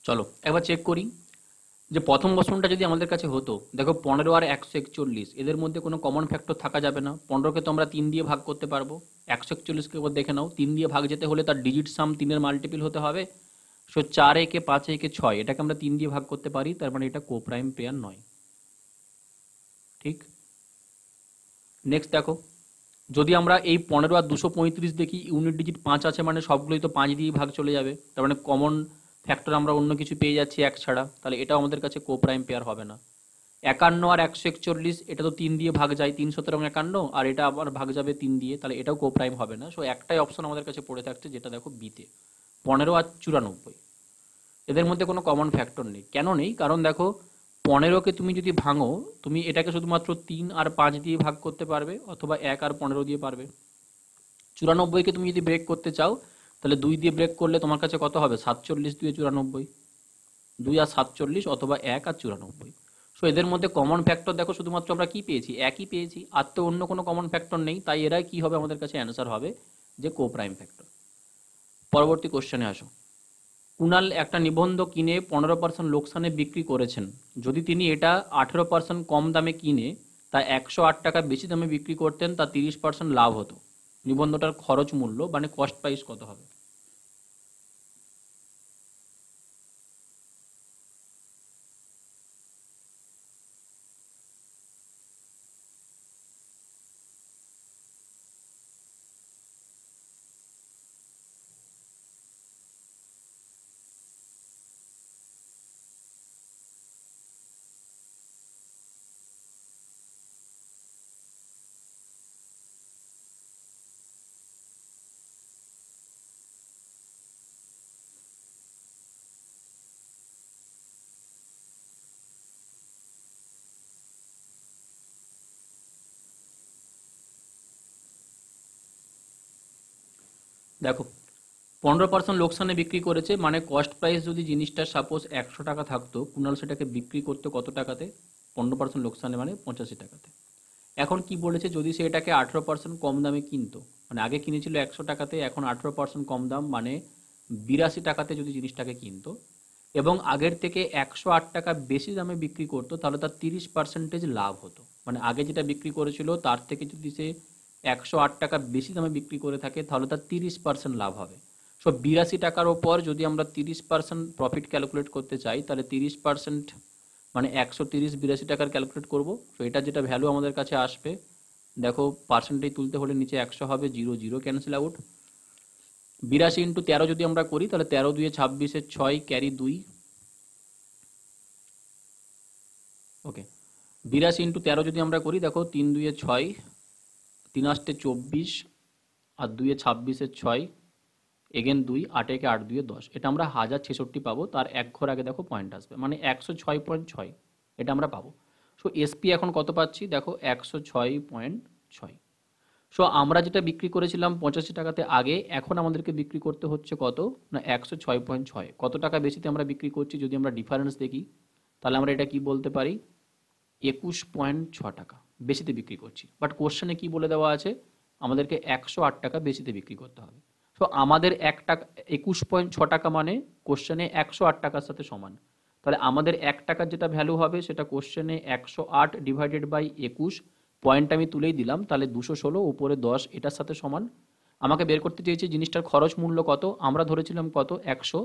চলো একবার চেক করি যে প্রথম বছরটা যদি আমাদের কাছে হতো, দেখো 15 আর 141, এদের মধ্যে কোনো কমন ফ্যাক্টর থাকা যাবে না। 15কে তো আমরা 3 দিয়ে ভাগ করতে পারবো, 141কে একবার দেখে নাও, 3 দিয়ে ভাগ যেতে হলে তার ডিজিট সাম 3-এর মাল্টিপল হতে হবে। সো 4 একে 5 একে 6, এটাকে আমরা 3 দিয়ে ভাগ করতে পারি, তার মানে এটা কোপ্রাইম পেয়ার নয়, ঠিক। নেক্সট দেখো, যদি আমরা এই 15 আর 235 দেখি, ইউনিট ডিজিট 5 আছে মানে সবগুলোই তো 5 দিয়ে ভাগ চলে যাবে, তার মানে কমন ফ্যাক্টর আমরা অন্য কিছু পেয়ে যাচ্ছি এক ছাড়া, তাহলে এটাও আমাদের কাছে কো প্রাইম পেয়ার হবে না। 51 আর 141 এটা তো 3 দিয়ে ভাগ যায়, 3 17 51, আর এটা আবার ভাগ যাবে 3 দিয়ে, তাহলে এটাও কো প্রাইম হবে না। সো একটাই অপশন আমাদের কাছে পড়ে থাকছে, যেটা দেখো বিতে, 15 আর 94। এদের মধ্যে কোনো কমন ফ্যাক্টর নেই। কেন নেই? কারণ দেখো, 15কে তুমি যদি ভাঙো, তুমি এটাকে শুধুমাত্র 3 আর 5 দিয়ে ভাগ করতে পারবে, অথবা 1 আর 15 দিয়ে পারবে। 94কে তুমি যদি ব্রেক করতে চাও, তাহলে 2 দিয়ে ব্রেক করলে তোমার কাছে কত হবে? 47 2 94, 2 আর 47, অথবা 1 আর 94। সো এদের মধ্যে কমন ফ্যাক্টর দেখো শুধুমাত্র আমরা কি পেয়েছি? একই পেয়েছি, আর তো অন্য কোনো কমন ফ্যাক্টর নেই, তাই এরাই কি হবে আমাদের কাছে অ্যান্সার হবে, যে কো প্রাইম ফ্যাক্টর। পরবর্তী কোশ্চেনে আসো। কুণাল একটা নিবন্ধ কিনে 15% লোকসানে বিক্রি করেছেন। যদি তিনি এটা 18% কম দামে কিনে তা 108 টাকা বেশি দামে বিক্রি করতেন, তা 30% লাভ হতো। নিবন্ধটার খরচ মূল্য মানে কস্ট প্রাইস কত হবে? দেখো, 15% লোকসানে বিক্রি করেছে মানে কস্ট প্রাইস যদি জিনিসটা সাপোজ 100 টাকা থাকতো, কুণাল সেটাকে বিক্রি করতে কত টাকাতে? 15% লোকসানে মানে 85 টাকাতে। এখন কি বলেছে? যদি সে এটাকে 18% কম দামে কিনতো, মানে আগে কিনেছিল 100 টাকাতে, এখন 18% কম দাম মানে 82 টাকাতে যদি জিনিসটাকে কিনতো, এবং আগের থেকে 108 টাকা বেশি দামে বিক্রি করতো, তাহলে তার 30% লাভ হতো। মানে আগে যেটা বিক্রি করেছিল তার থেকে যদি সে 108 টাকা বেশি দামে বিক্রি করে থাকে, তাহলে তার 30% লাভ হবে। সো 82 টাকার ওপর যদি আমরা 30% প্রফিট ক্যালকুলেট করতে চাই, তাহলে 30% মানে 130 82 টাকার ক্যালকুলেট করব। তো এটা যেটা ভ্যালু আমাদের কাছে আসবে, দেখো পার্সেন্টেজ তুলতে হলে নিচে 100 হবে, 0 0 ক্যান্সেল আউট। 82 ইন্টু 13 যদি আমরা করি, তাহলে 13 2 26 6 ক্যারি 2। ওকে, 82 ইন্টু 13 যদি আমরা করি, দেখো 3 2 6, 3 8 24, আর 2 26 6, এগেন 2, 8 1 8 2 10। এটা আমরা 1066 পাবো, তার এক ঘর আগে দেখো পয়েন্ট আসবে, মানে 106.6 এটা আমরা পাবো। সো এসপি এখন কত পাচ্ছি? দেখো 106.6। সো আমরা যেটা বিক্রি করেছিলাম 85 টাকাতে আগে, এখন আমাদেরকে বিক্রি করতে হচ্ছে কত না? 106.6। কত টাকা বেশিতে আমরা বিক্রি করছি যদি আমরা ডিফারেন্স দেখি, তাহলে আমরা এটা কি বলতে পারি? 21.6 টাকা বেশিতে বিক্রি করছি। বাট কোশ্চেনে কি বলে দেওয়া আছে? আমাদেরকে 108 টাকা বেশিতে বিক্রি করতে হবে। সো আমাদের 1 টাকা 21.6 টাকা মানে কোশ্চেনে 108 টাকার সাথে সমান। তাহলে আমাদের 1 টাকার যেটা ভ্যালু হবে সেটা কোশ্চেনে 108 ডিভাইডেড বাই 21, পয়েন্ট আমি তুলেই দিলাম, তাহলে 216 উপরে 10 এটার সাথে সমান। আমাকে বের করতে চেয়েছি জিনিসটার খরচ মূল্য কত, আমরা ধরেছিলাম কত? 100।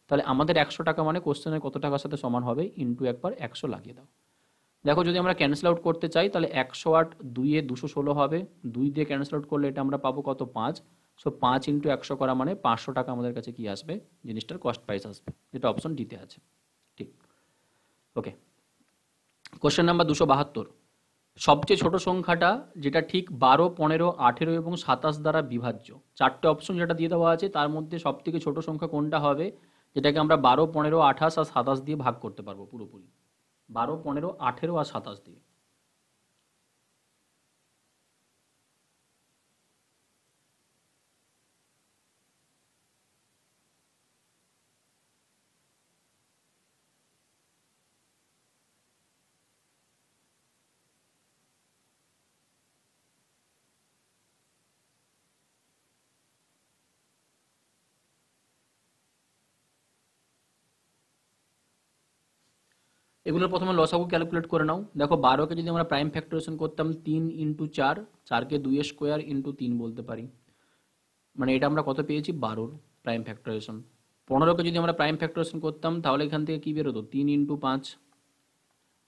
তাহলে আমাদের 100 টাকা মানে কোশ্চেনে কত টাকার সাথে সমান হবে? ইন্টু একবার 100 লাগিয়ে দাও। দেখো, যদি আমরা ক্যান্সেল আউট করতে চাই, তাহলে 108 2 216 হবে, 2 দিয়ে ক্যান্সেল আউট করলে এটা আমরা পাবো কত? 5। সো 5 ইন্টু 100 করা মানে 500 টাকা আমাদের কাছে কি আসবে? জিনিসটার কস্ট প্রাইস আসবে, যেটা অপশন ডিতে আছে। ঠিক, ওকে। Question number 272। সবচেয়ে ছোট সংখ্যাটা যেটা ঠিক 12 15 18 এবং 27 দ্বারা বিভাজ্য। চারটে অপশন যেটা দিয়ে দেওয়া আছে, তার মধ্যে সব থেকে ছোট সংখ্যা কোনটা হবে, যেটাকে আমরা 12 15 28 আর 27 দিয়ে ভাগ করতে পারবো পুরোপুরি? 12 15 18 আর 27 দিয়ে। এগুলোর প্রথমে লসাগু ক্যালকুলেট করে নাও। দেখো, 12কে যদি আমরা প্রাইম ফ্যাক্টরেশন করতাম 3 ইন্টু 4, 4কে 2 স্কোয়ার ইন্টু 3 বলতে পারি, মানে এটা আমরা কত পেয়েছি? 12 প্রাইম ফ্যাক্টরেশন। 15কে যদি আমরা প্রাইম ফ্যাক্টরেশন করতাম, তাহলে এখান থেকে কি বেরোতো? 3 ইন্টু 5,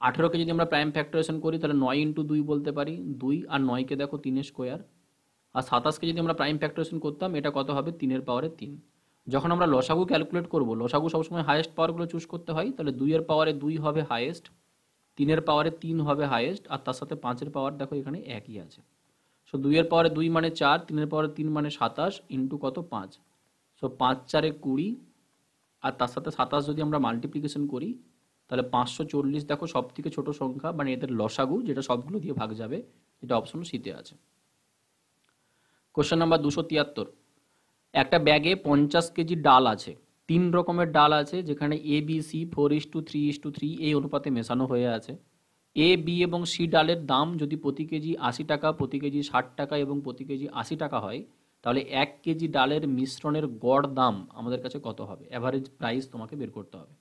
18কে যদি আমরা প্রাইম ফ্যাক্টরাইজেশন করি তাহলে 9 ইন্টু 2 বলতে পারি 2, আর 9কে দেখো 3 স্কোয়ার, আর 27কে যদি আমরা প্রাইম ফ্যাক্টরাইজেশন করতাম এটা কত হবে 3 পাওয়ারে 3। যখন আমরা লসাগু ক্যালকুলেট করব, লসাগু সবসময় হাইয়েস্ট পাওয়ারগুলো চুজ করতে হয়, তাহলে 2 পাওয়ারে 2 হবে হাইয়েস্ট, 3 পাওয়ারে 3 হবে হাইয়েস্ট, আর তার সাথে 5 পাওয়ার দেখো এখানে একই আছে। সো 2 পাওয়ারে 2 মানে 4, 3 পাওয়ারে 3 মানে 27 ইন্টু কত 5, সো 5 4 20, আর তার সাথে 27 যদি আমরা মাল্টিপ্লিকেশন করি তাহলে 540 দেখো সব থেকে ছোট সংখ্যা, মানে এদের লসাগু যেটা সবগুলো দিয়ে ভাগ যাবে, যেটা অপশন সিতে আছে। কোশ্চেন নাম্বার 273, একটা ব্যাগে 50 কেজি ডাল আছে, 3 রকমের ডাল আছে যেখানে এ বি সি 4:3:3 এই অনুপাতে মেশানো হয়ে আছে। এ বি এবং সি ডালের দাম যদি প্রতি কেজি 80 টাকা, প্রতি কেজি 60 টাকা এবং প্রতি কেজি 80 টাকা হয়, তাহলে 1 কেজি ডালের মিশ্রণের গড় দাম আমাদের কাছে কত হবে? অ্যাভারেজ প্রাইস তোমাকে বের করতে হবে।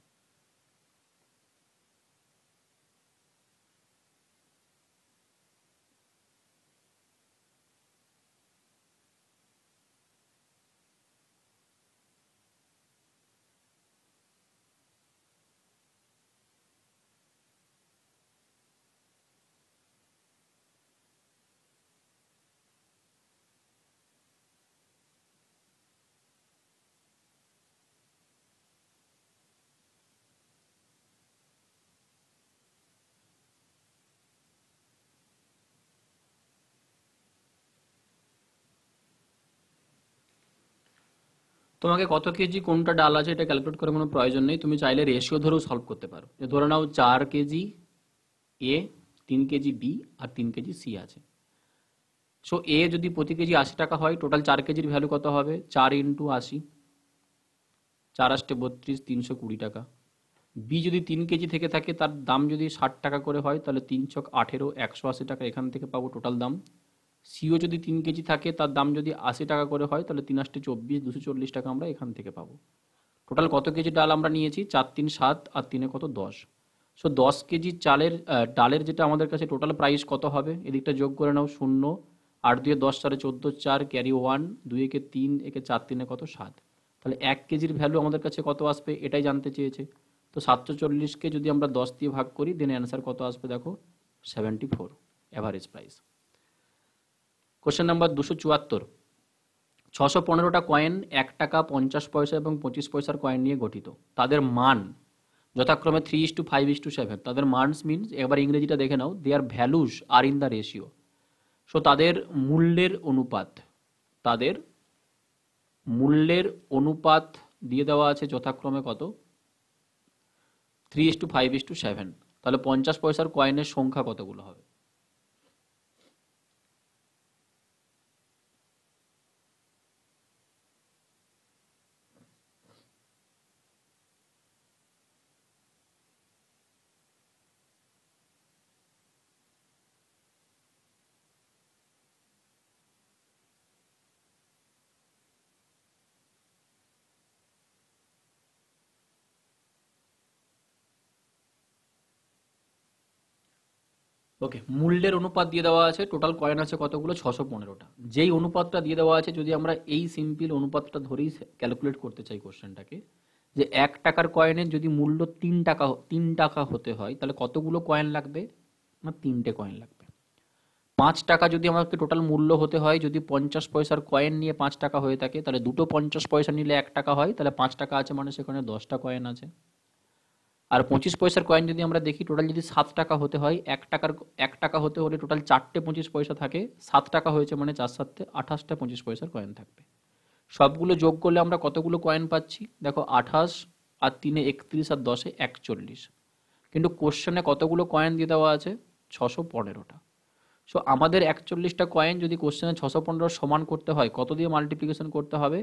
তোমাকে কত কেজি কোনটা ডাল আছে এটা ক্যালকুলেট করার কোনো প্রয়োজন নেই, তুমি চাইলে রেশিও ধরেও সলভ করতে পারো। যে ধরে নাও 4 কেজি এ, 3 কেজি বি আর 3 কেজি সি আছে। সো এ যদি প্রতি কেজি 80 টাকা হয়, টোটাল 4 কেজির ভ্যালু কত হবে? 4 ইন্টু 80, 4 8 32, 320 টাকা। বি যদি 3 কেজি থেকে থাকে, তার দাম যদি 60 টাকা করে হয়, তাহলে 3 ছক 18, 180 টাকা এখান থেকে পাবো টোটাল দাম। সিও যদি 3 কেজি থাকে, তার দাম যদি 80 টাকা করে হয়, তাহলে 3 8 24, 240 টাকা আমরা এখান থেকে পাবো। টোটাল কত কেজি ডাল আমরা নিয়েছি? 4 3 7 আর 3 কত 10। সো 10 কেজি ডালের যেটা আমাদের কাছে টোটাল প্রাইস কত হবে, এদিকটা যোগ করে নাও 0, 8 2 10 4 14, 4 ক্যারি 1, 2 একে 3, একে 4 3 কত 7। তাহলে 1 কেজির ভ্যালু আমাদের কাছে কত আসবে এটাই জানতে চেয়েছে। তো 740কে যদি আমরা 10 দিয়ে ভাগ করি, দেন অ্যান্সার কত আসবে দেখো 74 অ্যাভারেজ প্রাইস। কোশ্চেন নাম্বার 274, 615টা কয়েন 1 টাকা, 50 পয়সা এবং 25 পয়সার কয়েন নিয়ে গঠিত। তাদের মান যথাক্রমে 3:5:7। তাদের মানস মিনস, এবার ইংরেজিটা দেখে নাও, their values are in the ratio. So তাদের মূল্যের অনুপাত দিয়ে দেওয়া আছে যথাক্রমে কত? 3:5:7। তাহলে 50 পয়সার কয়েনের সংখ্যা কতগুলো হবে? ওকে, মূল্যের অনুপাত দিয়ে দেওয়া আছে, টোটাল কয়েন আছে কতগুলো? 615টা। যেই অনুপাতটা দিয়ে দেওয়া আছে, যদি আমরা এই সিম্পল অনুপাতটা ধরেই ক্যালকুলেট করতে চাই কোশ্চেনটাকে, যে 1 টাকার কয়েনের যদি মূল্য 3 টাকা হতে হয়, তাহলে কতগুলো কয়েন লাগবে? না, 3টে কয়েন লাগবে। 5 টাকা যদি আমাকে টোটাল মূল্য হতে হয়, যদি 50 পয়সার কয়েন নিয়ে 5 টাকা হয়ে থাকে, তাহলে দুটো 50 পয়সা নিলে 1 টাকা হয়, তাহলে 5 টাকা আছে মানে সেখানে 10টা কয়েন আছে। আর 25 পয়সার কয়েন যদি আমরা দেখি, টোটাল যদি 7 টাকা হতে হয়, 1 টাকা হতে হলে টোটাল 4টে 25 পয়সা থাকে, 7 টাকা হয়েছে মানে 4 7 28টা 25 পয়সার কয়েন থাকবে। সবগুলো যোগ করলে আমরা কতগুলো কয়েন পাচ্ছি দেখো, 28 আর 3 31 আর 10 41। কিন্তু কোশ্চেনে কতগুলো কয়েন দিয়ে দেওয়া আছে? 615টা। সো আমাদের 41টা কয়েন যদি কোশ্চেনে 615 সমান করতে হয়, কত দিয়ে মাল্টিপ্লিকেশন করতে হবে?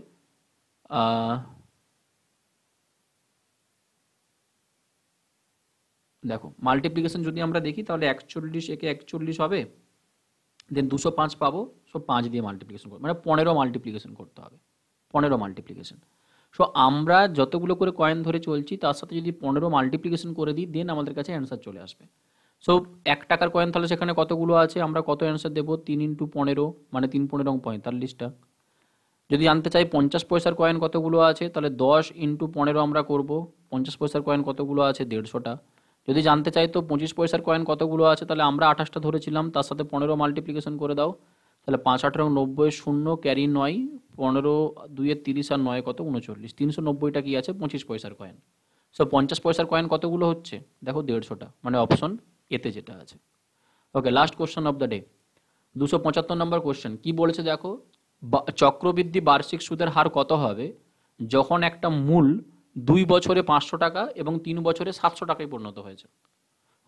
দেখো, মাল্টিপ্লিকেশন যদি আমরা দেখি, তাহলে 41 একে 41 হবে, দেন 205 পাবো। সো 5 দিয়ে মাল্টিপ্লিকেশন করবো, মানে 15 মাল্টিপ্লিকেশন করতে হবে, 15 মাল্টিপ্লিকেশন। সো আমরা যতগুলো করে কয়েন ধরে চলছি, তার সাথে যদি 15 মাল্টিপ্লিকেশন করে দিই, দেন আমাদের কাছে অ্যান্সার চলে আসবে। সো 1 টাকার কয়েন তাহলে সেখানে কতগুলো আছে, আমরা কত অ্যান্সার দেবো? 3 × 15, মানে 3 15 45টা। যদি জানতে চাই 50 পয়সার কয়েন কতগুলো আছে, তাহলে 10 × 15 আমরা করব। 50 পয়সার কয়েন কতগুলো আছে? 150টা। যদি জানতে চাই তো 25 পয়সার কয়েন কতগুলো আছে, তাহলে আমরা 28টা ধরেছিলাম, তার সাথে 15 মাল্টিপ্লিকেশন করে দাও, তাহলে 5 8 90 শূন্য ক্যারি 9, 15 2 30 আর 9 কত 39, 390টা কি আছে 25 পয়সার কয়েন। সো 50 পয়সার কয়েন কতগুলো হচ্ছে, দেখো 150টা, মানে অপশন এতে যেটা আছে। Okay, last question of the day, 275 number question কি বলেছে দেখো, চক্রবৃদ্ধি বার্ষিক সুদের হার কত হবে যখন একটা মূল 2 বছরে 500 টাকা এবং 3 বছরে 700 টাকায় পরিণত হয়েছে।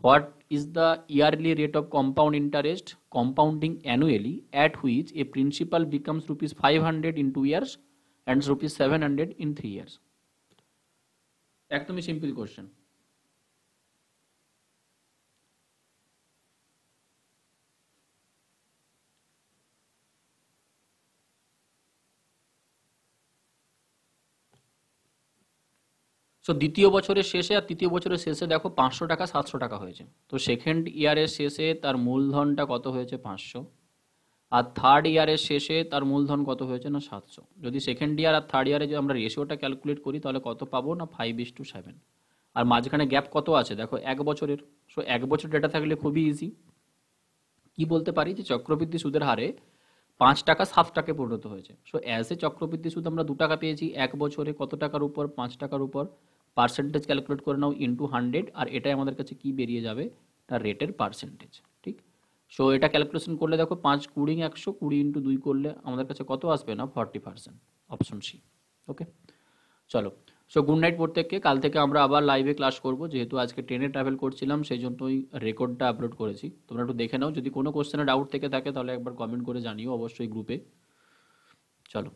What is the yearly rate of compound interest compounding annually at which a principal becomes ₹500 in 2 years and ₹700 in 3 years? একদমই সিম্পল কোশ্চেন। সো দ্বিতীয় বছরের শেষে আর তৃতীয় বছরের শেষে দেখো 500 টাকা 700 টাকা হয়েছে, তো সেকেন্ড ইয়ারের শেষে তার মূলধনটা কত হয়েছে 500, আর থার্ড ইয়ারের শেষে তার মূলধন কত হয়েছে না 700। যদি সেকেন্ড ইয়ার আর থার্ড ইয়ারে যদি আমরা রেশিওটা ক্যালকুলেট করি তাহলে কত পাবো না 5:7। আর মাঝখানে গ্যাপ কত আছে দেখো 1 বছরের। সো 1 বছর ডেটা থাকলে খুবই ইজি, কি বলতে পারি যে চক্রবৃদ্ধি সুদের হারে 5 টাকা 7 টাকায় পরিণত হয়েছে। সো অ্যাজ এ চক্রবৃদ্ধি সুদ আমরা 2 টাকা পেয়েছি 1 বছরে, কত টাকার উপর 5 টাকার উপর, পার্সেন্টেজ ক্যালকুলেট করে নাও ইন্টু 100, আর এটাই আমাদের কাছে কি বেরিয়ে যাবে, তার রেটের পার্সেন্টেজ। ঠিক, সো এটা ক্যালকুলেশন করলে দেখো 5 20 100, 20 ইন্টু 2 করলে আমাদের কাছে কত আসবে না 40%, অপশন সি। ওকে, চলো, সো গুড নাইট প্রত্যেককে। কাল থেকে আমরা আবার লাইভে ক্লাস করব, যেহেতু আজকে ট্রেনে ট্রাভেল করছিলাম সেই জন্যই রেকর্ডটা আপলোড করেছি, তোমরা একটু দেখে নাও। যদি কোনো কোশ্চেনে ডাউট থেকে থাকে তাহলে একবার কমেন্ট করে জানিও অবশ্যই গ্রুপে। চলো।